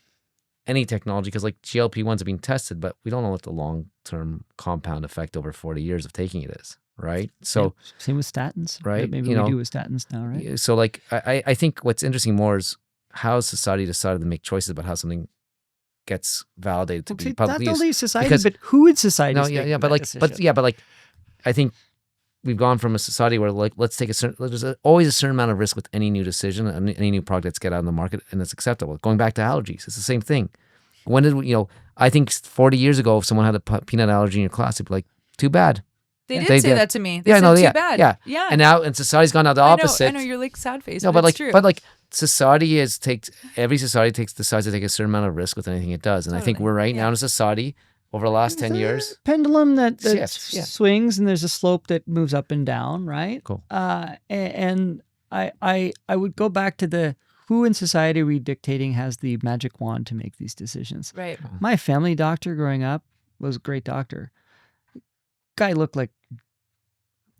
any technology because like GLP-1s are being tested, but we don't know what the long-term compound effect over 40 years of taking it is, right? So, same with statins. Right, Maybe you we know, do with statins now, right? so like I think what's interesting more is how society decided to make choices about how something gets validated to Well, be see, publicly not used. only society, Because- but who in society? No, is making but that like, decision? but like, I think we've gone from a society where like let's take a certain. There's always a certain amount of risk with any new decision, any new product that's get out on the market, and it's acceptable. Going back to allergies, it's the same thing. When did we, I think 40 years ago, if someone had a peanut allergy in your class, it'd be like, too bad. They did They say did. that to me. They Yeah, said no, too yeah, bad. yeah. Yeah. And now, and society's gone out the opposite. I know you're like sad face. No, but but it's like, true. society every society decides to take a certain amount of risk with anything it does, and I think Totally. we're right now Yeah. in a society over the last 10 years. Pendulum that Yes, yeah. swings, and there's a slope that moves up and down, right? Cool. And I would go back to who in society are we dictating has the magic wand to make these decisions? Right. My family doctor growing up was a great doctor. Guy looked like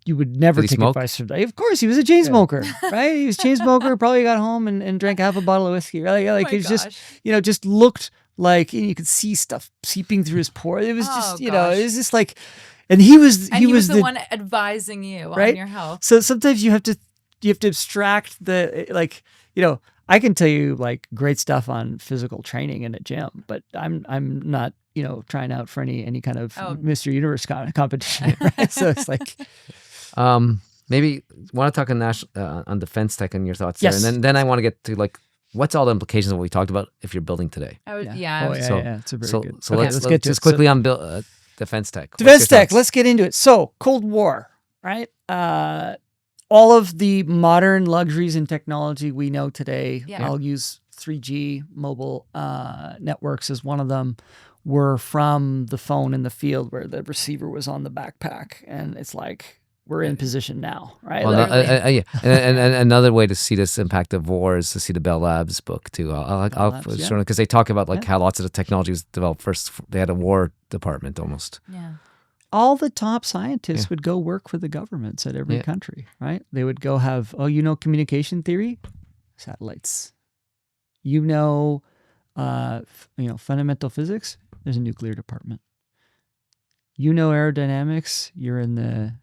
you would never Did he take smoke? advice from. Of course, he was a chain smoker, right? He was a chain smoker. Probably got home and drank half a bottle of whiskey. Right? Like my it was just, gosh. just looked like you could see stuff seeping through his pores. It was just, it gosh. was just like, and he was the one advising you right? on your health. So sometimes you have to abstract the I can tell you like great stuff on physical training in a gym, but I'm not trying out for any kind of Mr. Universe competition, right? So it's like, maybe want to talk on defense tech and your thoughts Yes. there, and then I want to get to like what's all the implications of what we talked about if you're building today. I would, Oh, yeah. yeah. It's a very good. So Okay, let's get to just it. quickly on defense tech. What's Defense your tech. thoughts? Let's get into it. So Cold War, right? All of the modern luxuries and technology we know today, Yeah. I'll use 3G mobile networks as one of them, were from the phone in the field where the receiver was on the backpack. And it's like, we're in position now, right? Well, Literally. yeah, and another way to see this impact of war is to see the Bell Labs book too. I'll because they talk about like how lots of the technology was developed first. They had a war department almost. Yeah. all the top scientists would go work for the governments at every country, right? They would go have, communication theory, satellites. Fundamental physics, there's a nuclear department. Aerodynamics, you're in the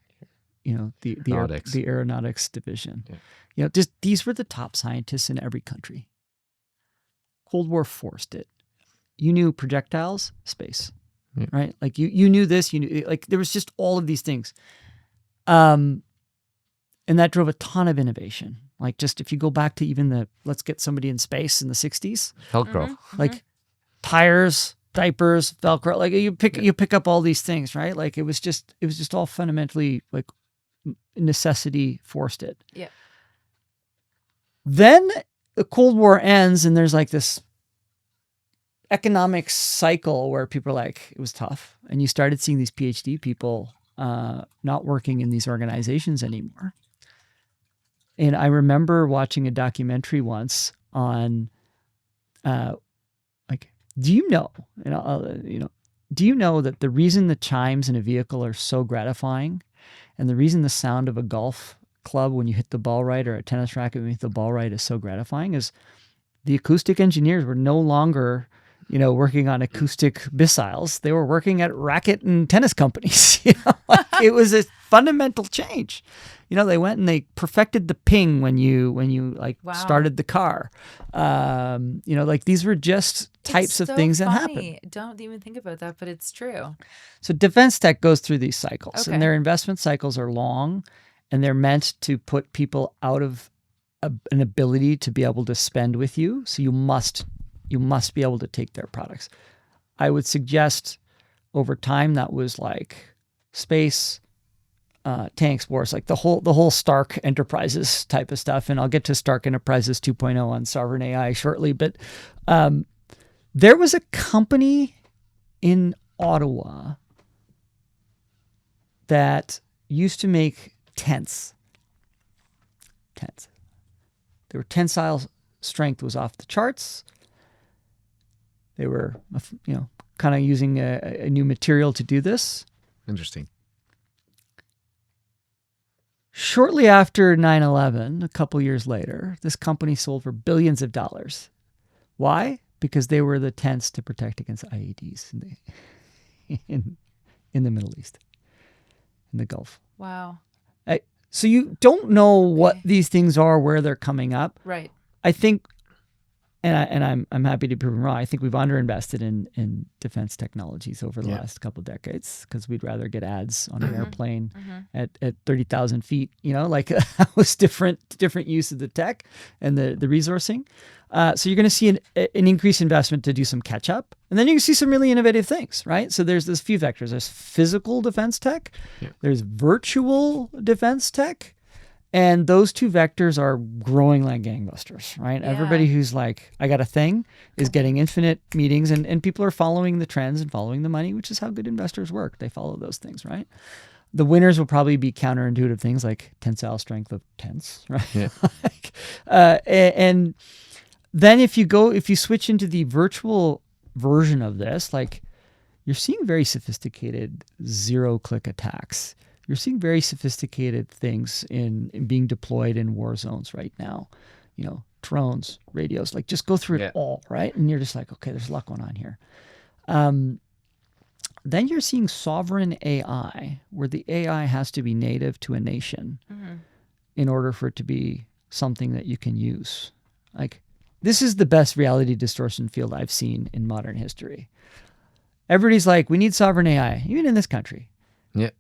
the aeronautics division. Yeah. Just these were the top scientists in every country. Cold War forced it. You knew projectiles, space, right? Like you knew this, like there was just all of these things. And that drove a ton of innovation. Like just if you go back to even let's get somebody in space in the 60s. Velcro. Like tires, diapers, Velcro, like you pick up all these things, right? Like it was just all fundamentally like necessity forced it. Yeah. Then the Cold War ends and there's like this economic cycle where people are like, it was tough. And you started seeing these PhD people not working in these organizations anymore. And I remember watching a documentary once on do you know that the reason the chimes in a vehicle are so gratifying and the reason the sound of a golf club when you hit the ball right or a tennis racket when you hit the ball right is so gratifying is the acoustic engineers were no longer working on acoustic missiles. They were working at racket and tennis companies. It was a fundamental change. They went and they perfected the ping when you started the car. These were just types of things that happen. Don't even think about that, but it's true. So defense tech goes through these cycles, Okay. and their investment cycles are long, and they're meant to put people out of an ability to be able to spend with you. So you must be able to take their products. I would suggest over time that was like space, tanks, wars, like the whole Stark Enterprises type of stuff. And I'll get to Stark Enterprises 2.0 on sovereign AI shortly. But there was a company in Ottawa that used to make tents. They were tensile strength was off the charts. They were, kind of using a new material to do this. Interesting. Shortly after 9/11, a couple years later, this company sold for billions of dollars. Why? Because they were the tents to protect against IEDs in the Middle East, in the Gulf. Wow. So you don't know what these things are, where they're coming up. Right. I think, and I'm happy to prove them wrong. I think we've underinvested in defense technologies over the last couple of decades because we'd rather get ads on an airplane at 30,000 feet. That was different use of the tech and the resourcing. So you're going to see an increased investment to do some catch up, and then you can see some really innovative things, right? So there's few vectors. There's physical defense tech. Yeah. There's virtual defense tech. And those two vectors are growing like gangbusters, right? Yeah. Everybody who's like, I got a thing is getting infinite meetings and people are following the trends and following the money, which is how good investors work. They follow those things, right? The winners will probably be counterintuitive things like tensile strength of tents, right? Yeah. then if you switch into the virtual version of this, like you're seeing very sophisticated zero-click attacks. You're seeing very sophisticated things in being deployed in war zones right now. You know, drones, radios, like just go through it all, right? And you're just like, okay, there's a lot going on here. Then you're seeing sovereign AI, where the AI has to be native to a nation in order for it to be something that you can use. Like, this is the best reality distortion field I've seen in modern history. Everybody's like, we need sovereign AI, even in this country. Yeah.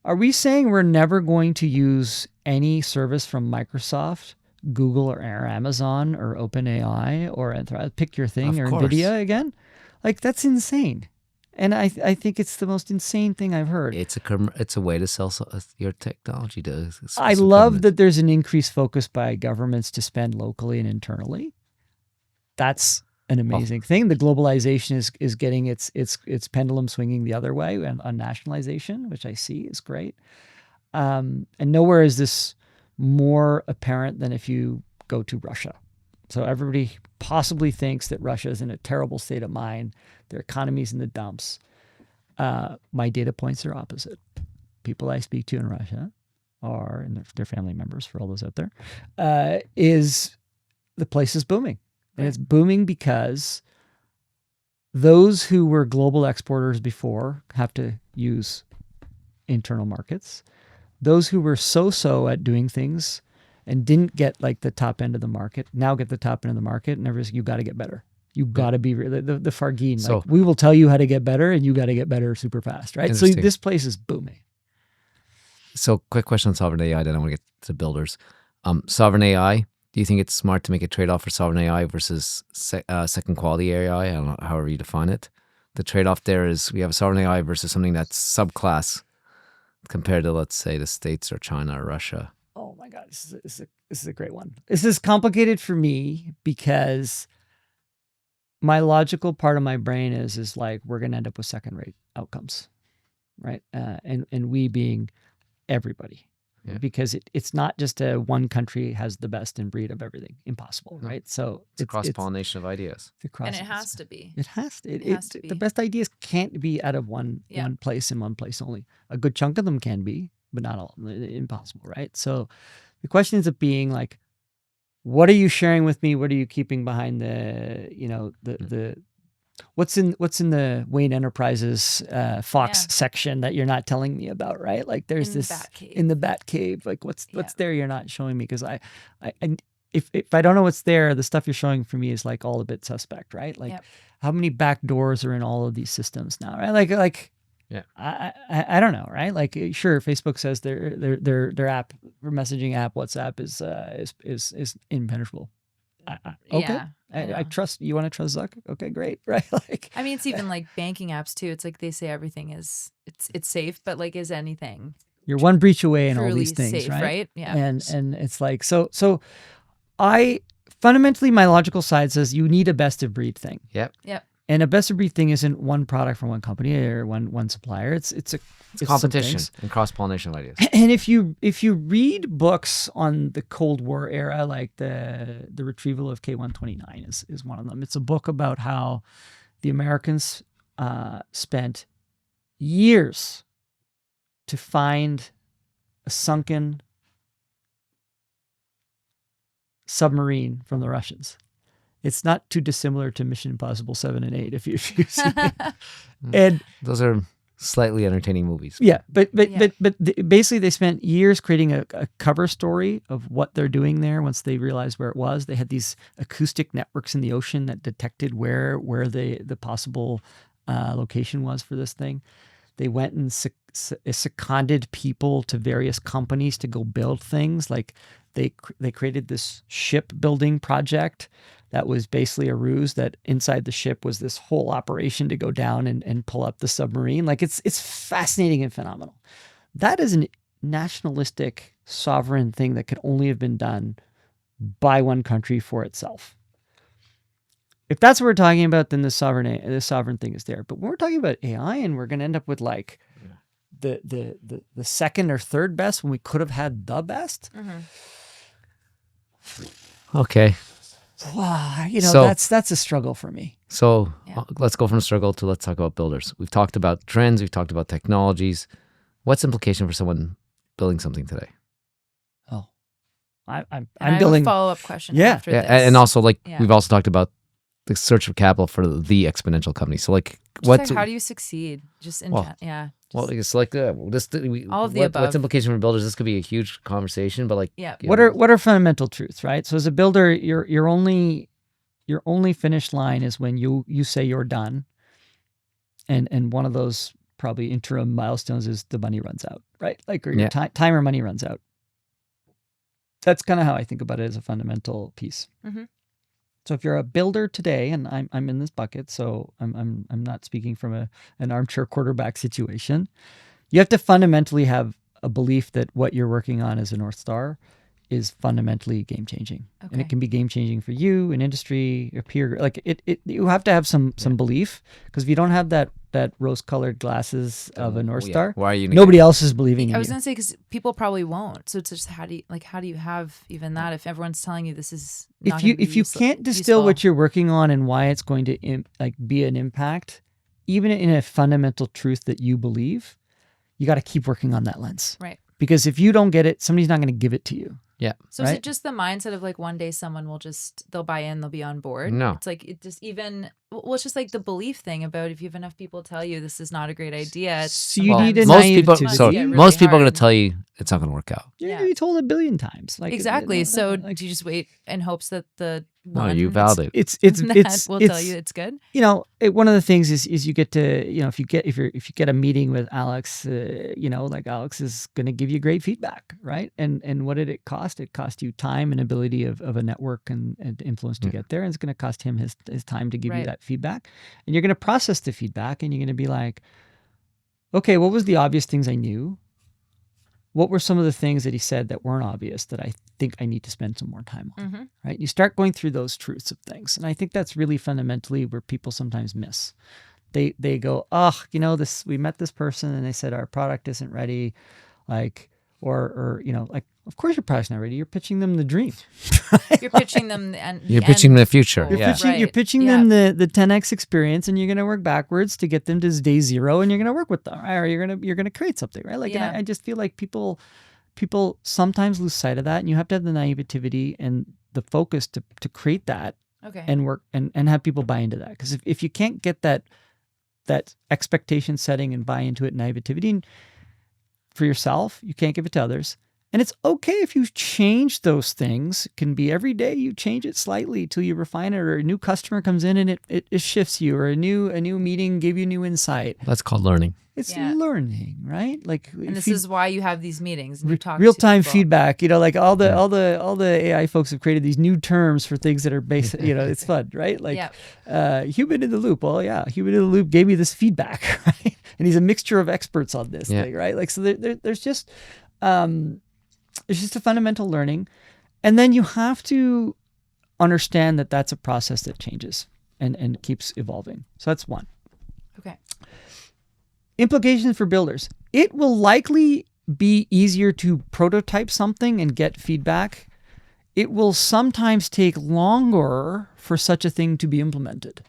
Are we saying we're never going to use any service from Microsoft, Google, or Amazon, or OpenAI, or pick your thing, or NVIDIA again? Like, that's insane. And I think it's the most insane thing I've heard. It's a way to sell your technology to. I love that there's an increased focus by governments to spend locally and internally. That's an amazing thing. The globalization is getting its pendulum swinging the other way on nationalization, which I see is great. And nowhere is this more apparent than if you go to Russia. So everybody possibly thinks that Russia is in a terrible state of mind. Their economy's in the dumps. My data points are opposite. People I speak to in Russia are, and their family members, for all those out there, is the place is booming. And it's booming because those who were global exporters before have to use internal markets. Those who were so-so at doing things and didn't get like the top end of the market now get the top end of the market, and everybody's, you got to get better. You got to be the Fargeen. So, like, we will tell you how to get better, and you got to get better super fast, right? So this place is booming. So, quick question on sovereign AI. Then I want to get to builders. Sovereign AI. Do you think it's smart to make a trade-off for sovereign AI versus second quality AI? I don't know, however you define it. The trade-off there is we have a sovereign AI versus something that's subclass compared to, let's say, the States or China or Russia. Oh my God, this is a great one. This is complicated for me because my logical part of my brain is like, we're going to end up with second-rate outcomes, right? And we being everybody. Yeah. Because it's not just one country has the best in breed of everything. Impossible, right? So it's a cross-pollination of ideas. And it has to be. It has to be. The best ideas can't be out of one place and one place only. A good chunk of them can be, but not all. Impossible, right? So the question ends up being like, what are you sharing with me? What are you keeping behind the what's in the Wayne Enterprises Fox section that you're not telling me about, right? Like there's in the Bat Cave. Like what's there you're not showing me? Because if I don't know what's there, the stuff you're showing for me is like all a bit suspect, right? Like how many back doors are in all of these systems now, right? Like I don't know, right? Like sure, Facebook says their app, their messaging app, WhatsApp is impenetrable. Okay. I trust you. Want to trust Zuck? Okay, great. Right. Like, I mean, it's even like banking apps too. It's like they say everything is it's safe, but like, is anything? You're one breach away in all these things, safe, right? Yeah. And it's like so. I fundamentally, my logical side says you need a best of breed thing. Yep. And a best of breed thing isn't one product from one company or one supplier. It's competition and cross-pollination of ideas. And if you read books on the Cold War era, like the retrieval of K-129 is one of them. It's a book about how the Americans spent years to find a sunken submarine from the Russians. It's not too dissimilar to Mission Impossible 7 and 8 if you see it. And those are slightly entertaining movies. Yeah, but basically they spent years creating a cover story of what they're doing there. Once they realized where it was, they had these acoustic networks in the ocean that detected where the possible location was for this thing. They went and seconded people to various companies to go build things. Like they created this shipbuilding project that was basically a ruse, that inside the ship was this whole operation to go down and pull up the submarine. Like it's fascinating and phenomenal. That is a nationalistic, sovereign thing that could only have been done by one country for itself. If that's what we're talking about, then the sovereign thing is there. But when we're talking about AI, and we're going to end up with like the second or third best when we could have had the best. Okay. Wow, So- that's a struggle for me. So Yeah. let's go from struggle to let's talk about builders. We've talked about trends. We've talked about technologies. What's the implication for someone building something today? Oh, I'm And I have building. a follow-up question Yeah. after Yeah, this. and also Yeah. we've also talked about the search for capital for the exponential company. So Just what's like, how do you succeed? Just in Well, yeah. well, just- it's like All of the what's above. implication for builders? This could be a huge conversation, but like Yeah. What are fundamental truths, right? So as a builder, your only finish line is when you say you're done, and one of those probably interim milestones is the money runs out, right? Like, or your Yeah. time or money runs out. That's kind of how I think about it as a fundamental piece. Mhm. So if you're a builder today, and I'm in this bucket, so I'm not speaking from an armchair quarterback situation. You have to fundamentally have a belief that what you're working on as a North Star is fundamentally game changing, and Okay. it can be game changing for you, an industry, a peer. Like it you have to have some belief, because if you don't have that rose colored glasses of a North Star, Why are you? nobody else is believing in I was you. gonna say, because people probably won't. So it's just how do you have even that if everyone's telling you this is not If you gonna be can't distill useful? what you're working on and why it's going to be an impact, even in a fundamental truth that you believe, you got to keep working on that lens. Right. Because if you don't get it, somebody's not going to give it to you. So is right? it just the mindset of like one day someone will they'll buy in, they'll be on board? No. It's like it just well, it's just like the belief thing about if you have enough people tell you this is not a great idea. It's So you need sometimes- a most people. naivety. So Yeah, really most people are going hard. to tell you it's not going to work out. You're Yeah. going to be told 1 billion times. Like Exactly. So like, do you just wait in hopes that the No, one you validate. it's that will tell it's- you it's good? one of the things is you get to, if you get a meeting with Alex, like Alex is going to give you great feedback, right? And what did it cost? It cost you time and ability of a network and influence to get there. And it's going to cost him his time to give you Right. that feedback. And you're going to process the feedback, and you're going to be like, okay, what was the obvious things I knew? What were some of the things that he said that weren't obvious that I think I need to spend some more time on? Mhm. Right? You start going through those truths of things. And I think that's really fundamentally where people sometimes miss. They go, this, we met this person and they said our product isn't ready. Like, or of course your product's not ready. You're pitching them the dream. You're pitching them and You're pitching them the future. goal. Yeah. You're Right. pitching Yeah. them the 10x experience, and you're going to work backwards to get them to day zero, and you're going to work with them, right? Or you're going to create something, right? Like, Yeah. and I just feel like people sometimes lose sight of that, and you have to have the naivety and the focus to create that Okay. and work and have people buy into that. Because if you can't get that expectation setting and buy into it, naivety for yourself, you can't give it to others. And it's okay if you change those things. It can be every day you change it slightly till you refine it, or a new customer comes in and it shifts you, or a new meeting gave you new insight. That's called learning. It's Yeah. learning, right? Like, and this is why you have these meetings. And you talk real to time people. feedback. Like all the AI folks have created these new terms for things that are based. It's fun, right? Like human in the loop. Well, yeah, human in the loop gave me this feedback, right? And he's a mixture of experts on this thing, right? Like, so there's just it's just a fundamental learning, and then you have to understand that that's a process that changes and keeps evolving. So that's one. Okay. Implications for builders. It will likely be easier to prototype something and get feedback. It will sometimes take longer for such a thing to be implemented.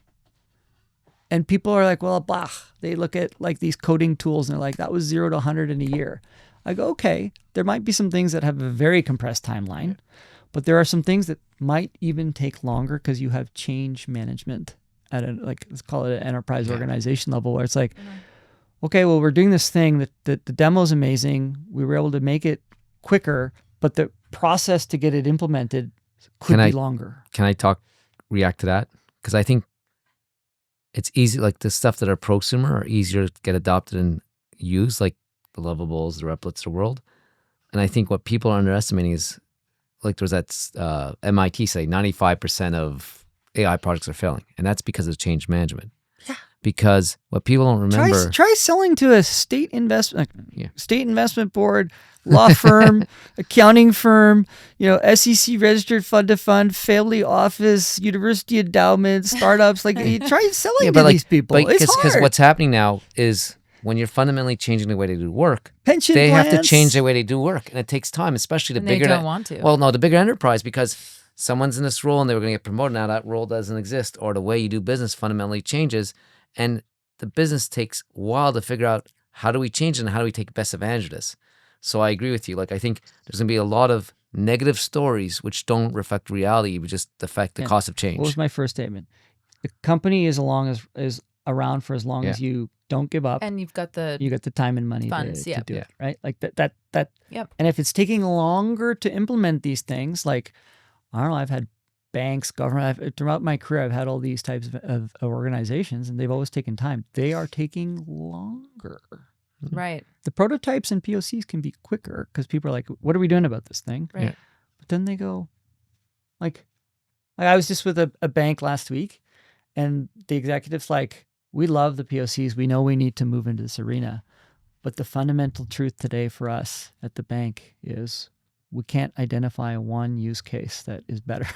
And people are like, well, blah. They look at like these coding tools and they're like, that was 0 to 100 in a year. I go, okay, there might be some things that have a very compressed timeline, but there are some things that might even take longer because you have change management at let's call it an enterprise organization level, where it's like, okay, well, we're doing this thing that the demo's amazing. We were able to make it quicker, but the process to get it implemented could be longer. Can I react to that? Because I think it's easy, like the stuff that are prosumer are easier to get adopted and used, like the Lovables, the Replets of the world. And I think what people are underestimating is, like there was that MIT say 95% of AI projects are failing. And that's because of change management. Yeah. Because what people don't remember... Try selling to a state investment board, law firm, accounting firm, SEC registered fund to fund, family office, university endowment, startups. Like, you try selling to these people. It's hard. Because what's happening now is when you're fundamentally changing the way they do work, pension they plans. have to change the way they do work, and it takes time, especially the And bigger. they don't want to. Well, no, the bigger enterprise, because someone's in this role and they were going to get promoted. Now that role doesn't exist, or the way you do business fundamentally changes. And the business takes a while to figure out how do we change it and how do we take best advantage of this. So I agree with you. Like, I think there's going to be a lot of negative stories which don't reflect reality, but just affect the cost of change. What was my first statement? The company is around for as long as you don't give up, And you've got the you got the time and money funds, to do yeah. it, right? Like that. Yep. And if it's taking longer to implement these things, like, I don't know, I've had banks, government, throughout my career, I've had all these types of organizations, and they've always taken time. They are taking longer. right. The prototypes and POCs can be quicker because people are like, what are we doing about this thing? Right. Yeah. But then they go, like I was just with a bank last week, and the executive's like, we love the POCs. We know we need to move into this arena. But the fundamental truth today for us at the bank is we can't identify one use case that is better.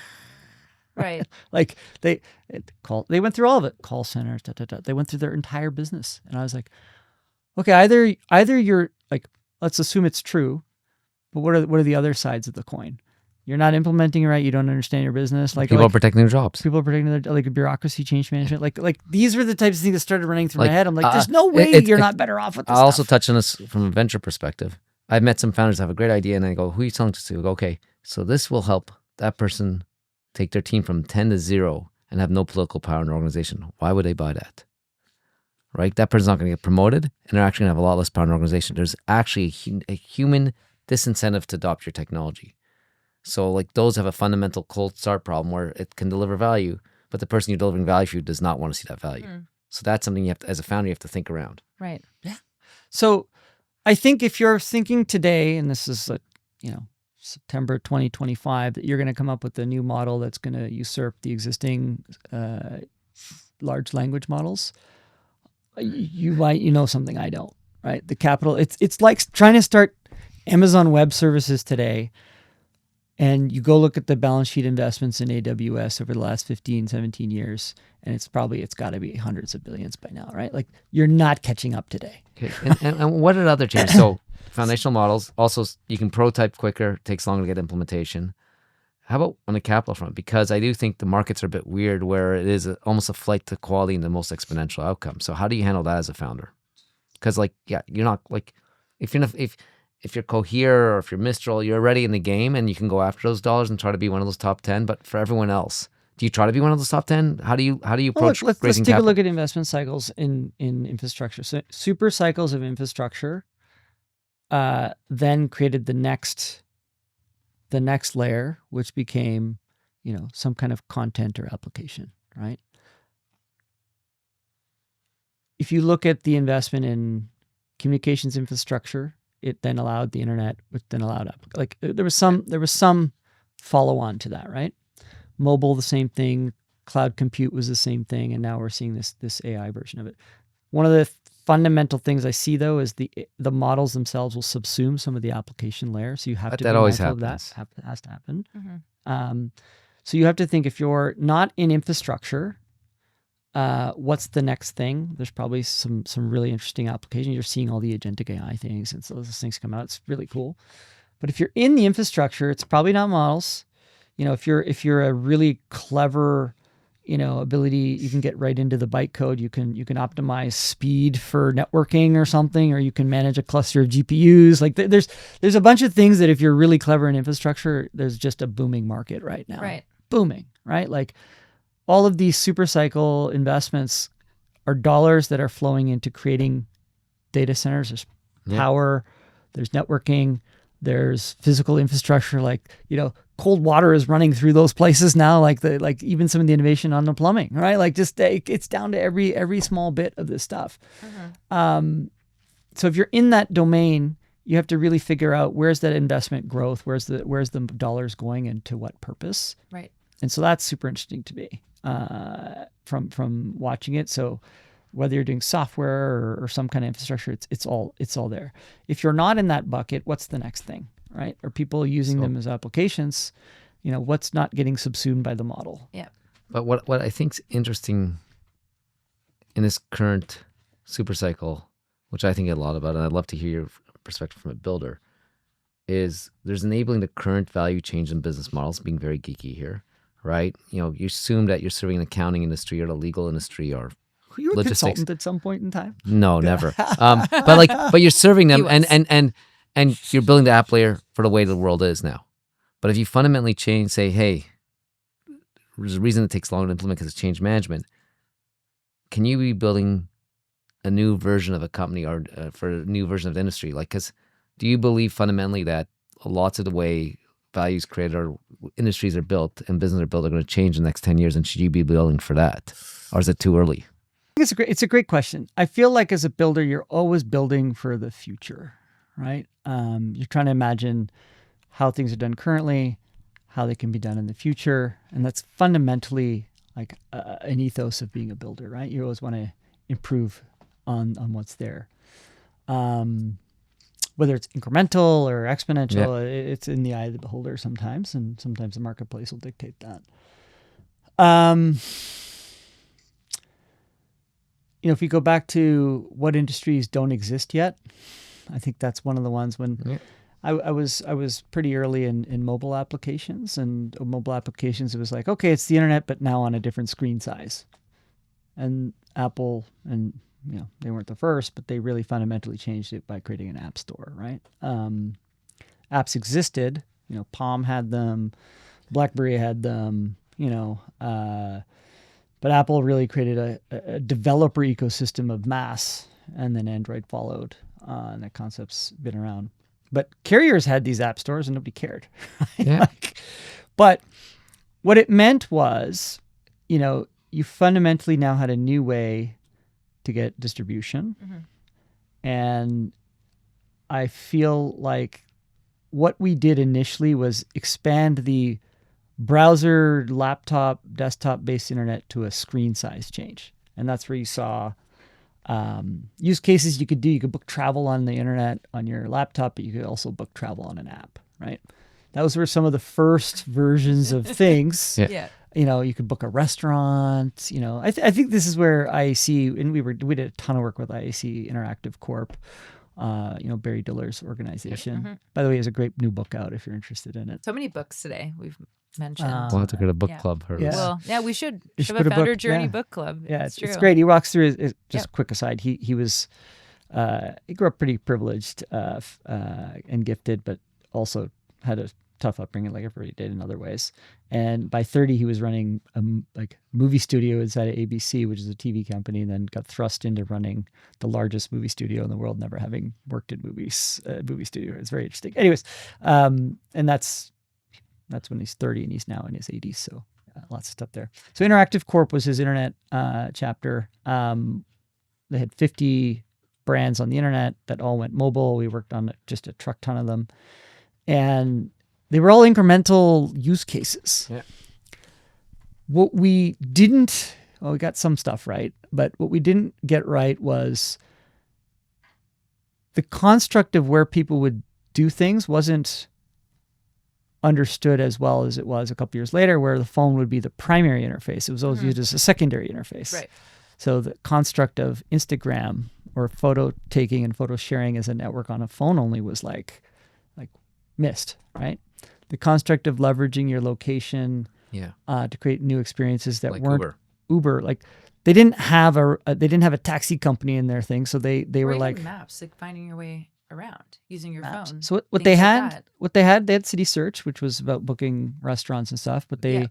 Right. Like they went through all of it, call centers, They went through their entire business. And I was like, okay, either you're like, let's assume it's true, but what are the other sides of the coin? You're not implementing it right. You don't understand your business. Like people are protecting their jobs. People are protecting their, like, bureaucracy, change management. Like these were the types of things that started running through my head. I'm like, there's no way you're not better off with this I'll also stuff. touch on this from a venture perspective. I've met some founders that have a great idea, and I go, who are you selling this to? I go, okay, so this will help that person take their team from 10 to 0 and have no political power in their organization. Why would they buy that? Right? That person's not going to get promoted, and they're actually going to have a lot less power in the organization. There's actually a human disincentive to adopt your technology. So like those have a fundamental cold start problem where it can deliver value, but the person you're delivering value to does not want to see that value. So that's something you have to, as a founder, you have to think around. Right. Yeah. So I think if you're thinking today, and this is September 2025, that you're going to come up with a new model that's going to usurp the existing large language models, you might know something I don't. Right? The capital. It's like trying to start Amazon Web Services today. And you go look at the balance sheet investments in AWS over the last 15, 17 years, and it's got to be hundreds of billions by now, right? Like, you're not catching up today. Okay. And what are other changes? So foundational models, also you can prototype quicker, takes longer to get implementation. How about on the capital front? Because I do think the markets are a bit weird where it is almost a flight to quality and the most exponential outcome. So how do you handle that as a founder? Because you're not like, if you're Cohere or if you're Mistral, you're already in the game and you can go after those dollars and try to be one of those top 10. But for everyone else, do you try to be one of those top 10? How do you approach let's raising take capital? a look at investment cycles in infrastructure. So super cycles of infrastructure then created the next layer, which became, some kind of content or application, right? If you look at the investment in communications infrastructure, it then allowed the internet, which then allowed there was some follow on to that, right? Mobile, the same thing. Cloud compute was the same thing, and now we're seeing this AI version of it. One of the fundamental things I see though is the models themselves will subsume some of the application layers. So you have to be always mindful happens. of that. Has to happen. Mm-hmm. So you have to think, if you're not in infrastructure, what's the next thing? There's probably some really interesting applications. You're seeing all the agentic AI things, and so those things come out. It's really cool. But if you're in the infrastructure, it's probably not models. If you're a really clever, ability, you can get right into the bytecode. You can optimize speed for networking or something, or you can manage a cluster of GPUs. Like there's a bunch of things that if you're really clever in infrastructure, there's just a booming market right now. Right. Booming, right? Like, all of these super cycle investments are dollars that are flowing into creating data centers. There's power, there's networking, there's physical infrastructure. Like, cold water is running through those places now. Like even some of the innovation on the plumbing, right? Like, just it's down to every small bit of this stuff. Mm-hmm. So if you're in that domain, you have to really figure out where's that investment growth, where's the dollars going, and to what purpose. Right. And so that's super interesting to me from watching it. So whether you're doing software or some kind of infrastructure, it's all there. If you're not in that bucket, what's the next thing, right? Are people using them as applications? What's not getting subsumed by the model? Yeah. But what I think's interesting in this current super cycle, which I think a lot about, and I'd love to hear your perspective from a builder, is there's enabling the current value change in business models, being very geeky here, right? You assume that you're serving an accounting industry or the legal industry or Were you a logistics. consultant at some point in time? No, never. But you're serving them, and you're building the app layer for the way the world is now. But if you fundamentally change, say, hey, there's a reason it takes longer to implement because it's change management. Can you be building a new version of a company or for a new version of the industry? Like, because do you believe fundamentally that lots of the way values created or industries are built and business are built are going to change in the next 10 years? And should you be building for that? Or is it too early? It's a great question. I feel like as a builder, you're always building for the future, right? You're trying to imagine how things are done currently, how they can be done in the future. And that's fundamentally like an ethos of being a builder, right? You always want to improve on what's there. Whether it's incremental or exponential, it's in the eye of the beholder sometimes, and sometimes the marketplace will dictate that. If you go back to what industries don't exist yet, I think that's one of the ones when I was pretty early in mobile applications, and mobile applications, it was like, okay, it's the internet, but now on a different screen size. And Apple, and they weren't the first, but they really fundamentally changed it by creating an app store, right? Apps existed, Palm had them, BlackBerry had them, but Apple really created a developer ecosystem of mass, and then Android followed, and that concept's been around. But carriers had these app stores and nobody cared. Right? Yeah. But what it meant was, you fundamentally now had a new way to get distribution. Mm-hmm. And I feel like what we did initially was expand the browser, laptop, desktop-based internet to a screen size change. And that's where you saw use cases you could do. You could book travel on the internet on your laptop, but you could also book travel on an app, right? Those were some of the first versions of things. Yeah. You could book a restaurant. I think this is where IAC, and we did a ton of work with IAC Interactive Corp. Barry Diller's organization. Mm-hmm. By the way, he has a great new book out if you're interested in it. So many books today we've mentioned. We'll have to go to book club. Yeah. Well, we should have a founder journey book club. Yeah, it's true. It's great. He walks through just a quick aside. He was he grew up pretty privileged and gifted, but also had a tough upbringing like everybody did in other ways. And by 30, he was running a movie studio inside of ABC, which is a TV company, and then got thrust into running the largest movie studio in the world, never having worked in movie studio. It's very interesting. Anyways, and that's when he's 30, and he's now in his 80s. So lots of stuff there. So Interactive Corp was his internet chapter. They had 50 brands on the internet that all went mobile. We worked on just a truck ton of them. And they were all incremental use cases. Yeah. What we didn't, we got some stuff right, but what we didn't get right was the construct of where people would do things wasn't understood as well as it was a couple years later, where the phone would be the primary interface. It was always used as a secondary interface. Right. So the construct of Instagram or photo taking and photo sharing as a network on a phone only was like missed, right? The construct of leveraging your location to create new experiences that weren't Uber. Like they didn't have a taxi company in their thing, so they were like maps, like finding your way around using your phone. So they had City Search, which was about booking restaurants and stuff, but they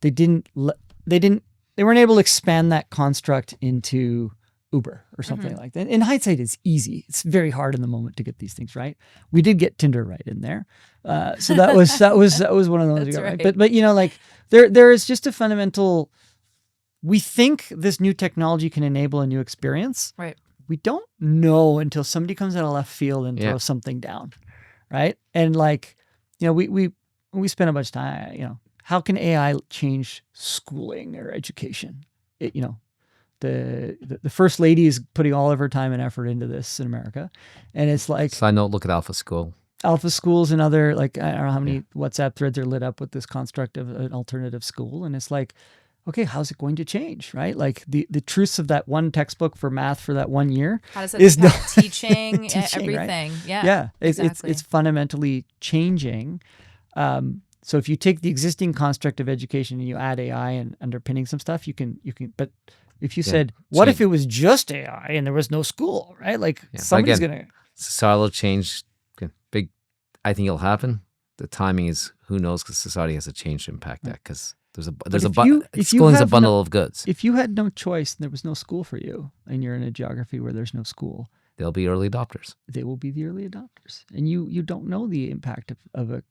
weren't able to expand that construct into Uber or something like that. In hindsight, it's easy. It's very hard in the moment to get these things right. We did get Tinder right in there, so that was one of those. Right. But there is just a fundamental. We think this new technology can enable a new experience. Right. We don't know until somebody comes out of left field and throws something down, right? And we spend a bunch of time. How can AI change schooling or education? The first lady is putting all of her time and effort into this in America. And it's like... Side note, look at Alpha School. Alpha Schools and other, I don't know how many WhatsApp threads are lit up with this construct of an alternative school. And it's like, okay, how's it going to change, right? Like the truths of that one textbook for math for that 1 year How does it is impact teaching, right? everything? Yeah. Yeah, exactly. it's fundamentally changing. So if you take the existing construct of education and you add AI and underpinning some stuff, you can. But if you said, what if it was just AI and there was no school, right? Like somebody's gonna societal change, big. I think it'll happen. The timing is who knows, because society has a change to impact that, because schooling is a bundle of goods. If you had no choice and there was no school for you, and you're in a geography where there's no school, they'll be early adopters. They will be the early adopters, and you don't know the impact of a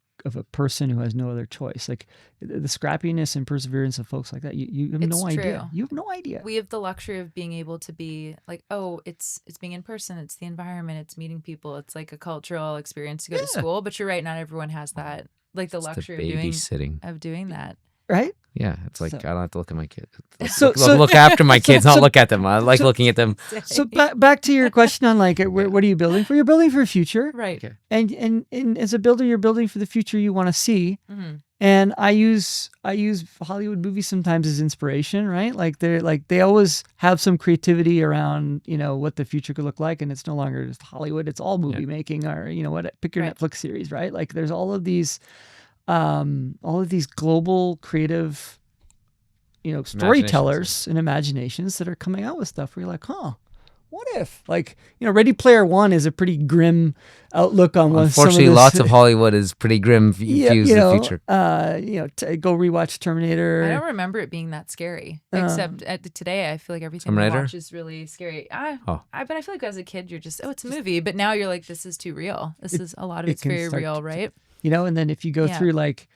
person who has no other choice. Like the scrappiness and perseverance of folks like that, you have no idea. You have no idea. We have the luxury of being able to be like, oh, it's being in person, it's the environment, it's meeting people, it's like a cultural experience to go to school. But you're right, not everyone has that, like the luxury of doing that. Right? Yeah, it's like I don't have to look at my kids. Look after my kids, not look at them. I like looking at them. So back to your question on like, what are you building for? You're building for a future, right? Okay. And as a builder, you're building for the future you want to see. Mm-hmm. And I use Hollywood movies sometimes as inspiration, right? Like they always have some creativity around what the future could look like, and it's no longer just Hollywood; it's all movie making, or pick your Netflix series, right? Like there's all of these global creative, storytellers and imaginations that are coming out with stuff where you're like, what if? Like, Ready Player One is a pretty grim outlook on what. Unfortunately, lots of Hollywood is pretty grim views of the future. Go rewatch Terminator. I don't remember it being that scary, except today I feel like everything we watch is really scary. But I feel like as a kid you're just, it's a movie, but now you're like, this is too real. This is a lot of it's very real, right? And then if you go through like,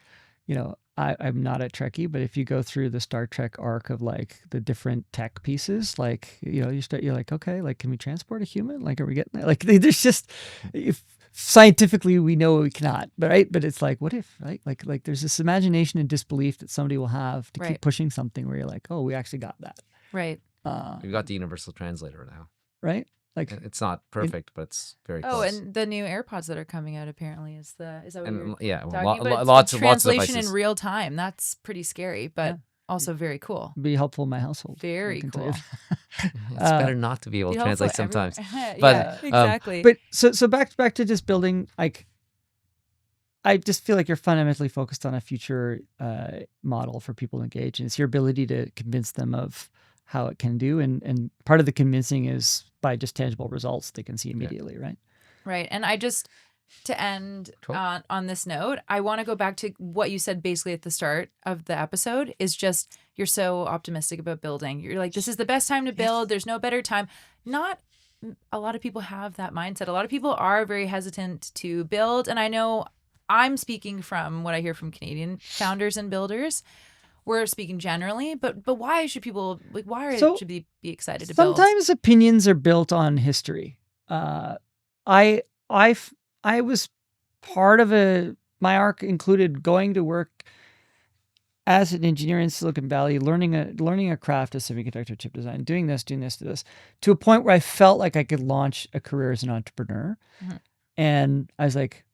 I'm not a Trekkie, but if you go through the Star Trek arc of like the different tech pieces, like, you're like, okay, like, can we transport a human? Like, are we getting that? Like, there's just, if scientifically we know we cannot, but it's like, what if, right? Like there's this imagination and disbelief that somebody will have to keep pushing something where you're like, oh, we actually got that. Right. We've got the universal translator now. Right. Like, it's not perfect, but it's very close. Oh, and the new AirPods that are coming out apparently is that what you're talking about? Lots of translation in real time. That's pretty scary, but also very cool. Be helpful in my household. Very cool. It's better not to be able to translate sometimes. But exactly. But so back to just building. Like, I just feel like you're fundamentally focused on a future model for people to engage, and it's your ability to convince them of how it can do, and part of the convincing is by just tangible results they can see immediately, right? Right. And I just, to end on this note, I want to go back to what you said basically at the start of the episode, is just, you're so optimistic about building. You're like, this is the best time to build. There's no better time. Not a lot of people have that mindset. A lot of people are very hesitant to build. And I know I'm speaking from what I hear from Canadian founders and builders. We're speaking generally, but why should people, like, should they be excited to build? Sometimes opinions are built on history. I was part of my arc included going to work as an engineer in Silicon Valley, learning a craft of semiconductor chip design, doing this, to a point where I felt like I could launch a career as an entrepreneur. Mm-hmm. And I was like,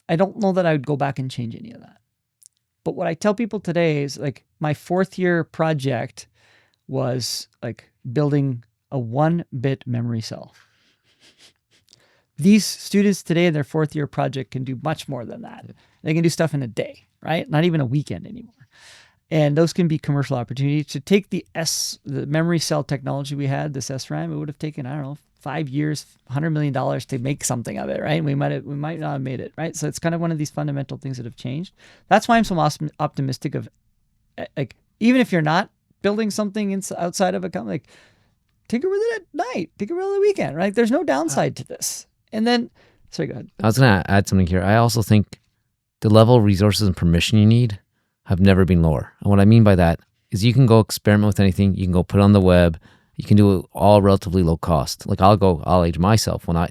I don't know that I would go back and change any of that. But what I tell people today is, like, my 4th year project was like building a 1-bit memory cell. These students today in their 4th year project can do much more than that. They can do stuff in a day, right? Not even a weekend anymore. And those can be commercial opportunities. To take the memory cell technology we had, this SRAM, it would have taken, I don't know, 5 years, $100 million to make something of it, right? We might not have made it, right? So it's kind of one of these fundamental things that have changed. That's why I'm so optimistic of, like, even if you're not building something outside of a company, like, tinker with it at night, tinker with it on the weekend, right? There's no downside to this. And then, sorry, go ahead. I was going to add something here. I also think the level of resources and permission you need have never been lower. And what I mean by that is you can go experiment with anything. You can go put it on the web. You can do it all relatively low cost. Like, I'll age myself when I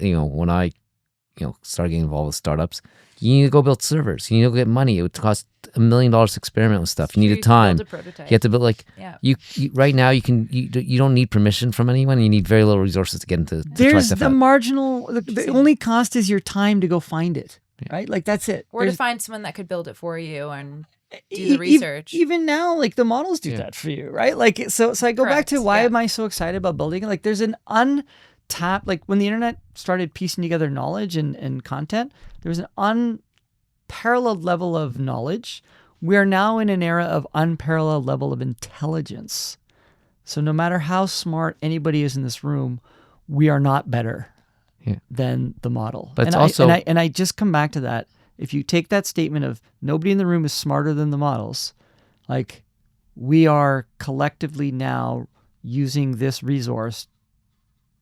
started getting involved with startups. You need to go build servers. You need to go get money. It would cost $1 million to experiment with stuff. You need time. Build a prototype. You have to build, like, you right now you don't need permission from anyone. You need very little resources to get into. There's the marginal. The only cost is your time to go find it. Right? Like, that's it. Or to find someone that could build it for you, and do the research. Even now, like the models do that for you, right? Like, so I go back to Correct, why yeah. am I so excited about building it? Like, there's an untapped, like when the internet started piecing together knowledge and content, there was an unparalleled level of knowledge. We are now in an era of unparalleled level of intelligence. So no matter how smart anybody is in this room, we are not better than the model. But and it's also I just come back to that. If you take that statement of nobody in the room is smarter than the models, like we are collectively now using this resource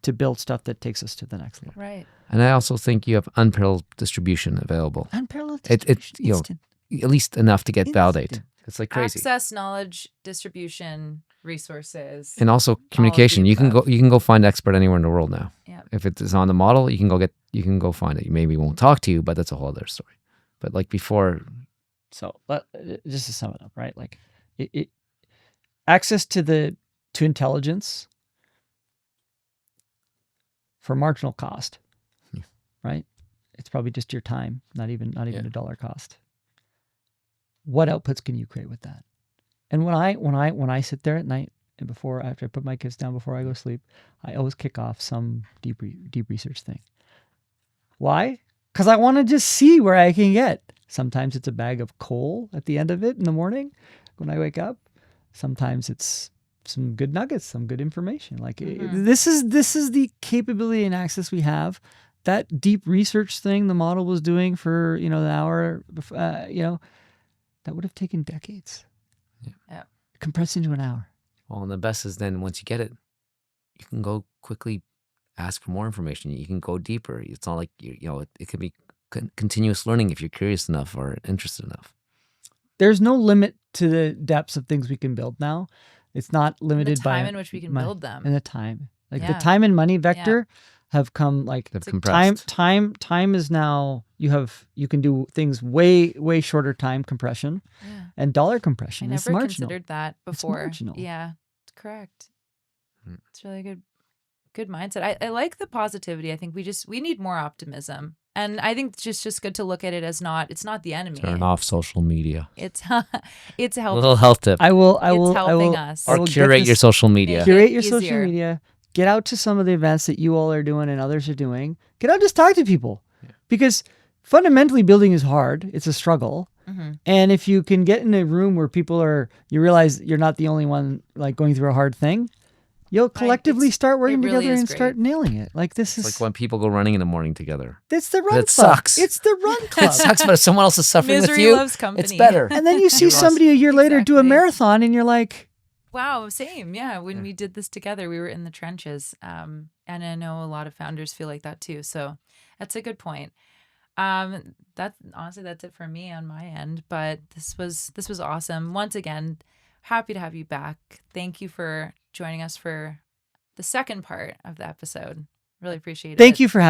to build stuff that takes us to the next level. Right. And I also think you have unparalleled distribution available. Unparalleled It's distribution. you know Instant. at least enough to get Instant. validate. It's like crazy. Access, knowledge, distribution, resources. And also communication. You can go find expert anywhere in the world now. Yeah. If it is on the model, you can go find it. You maybe won't talk to you, but that's a whole other story. But like before, So just to sum it up, right? Like access to intelligence for marginal cost, right? It's probably just your time, not even a dollar cost. What outputs can you create with that? And when I sit there at night and after I put my kids down before I go to sleep, I always kick off some deep research thing. Why? Because I want to just see where I can get. Sometimes it's a bag of coal at the end of it in the morning when I wake up. Sometimes it's some good nuggets, some good information. Like this is the capability and access we have. That deep research thing the model was doing for an hour, that would have taken decades. Yeah. Compressed into an hour. well, and the best is then once you get it, you can go quickly ask for more information. You can go deeper. It's not like it could be continuous learning if you're curious enough or interested enough. There's no limit to the depths of things we can build now. It's not limited the by time in which we can build them. and the time. Like the Yeah. time and money vector have come like They've It's a compressed. time is now you can do things way shorter time compression Yeah. and dollar I compression. It's never marginal. considered that before. marginal. Yeah, it's correct. Hmm. It's really good mindset. I like the positivity. I think we need more optimism. And I think it's just good to look at it as it's not the enemy. Turn off social media. It's A helping. little health tip. I will helping us. I Or will get curate this- your social media. Make curate it your social easier. media. Get out to some of the events that you all are doing and others are doing. Get out, just talk to people, because fundamentally building is hard. It's a struggle. Mm-hmm. And if you can get in a room where you realize you're not the only one like going through a hard thing, you'll collectively start working really together is and great. start nailing it. Like this It's is like when people go running in the morning together. it's the run That club. sucks. It's the run club. It sucks, but if someone else is suffering Misery with you, loves company. it's better. And then you see You lost. somebody a year later do a Exactly. marathon and you're like, Wow, same. Yeah, when we did this together, we were in the trenches. And I know a lot of founders feel like that too. So that's a good point. That's it for me on my end. But this was awesome. Once again, happy to have you back. Thank you for joining us for the second part of the episode. Really appreciate it. thank you for having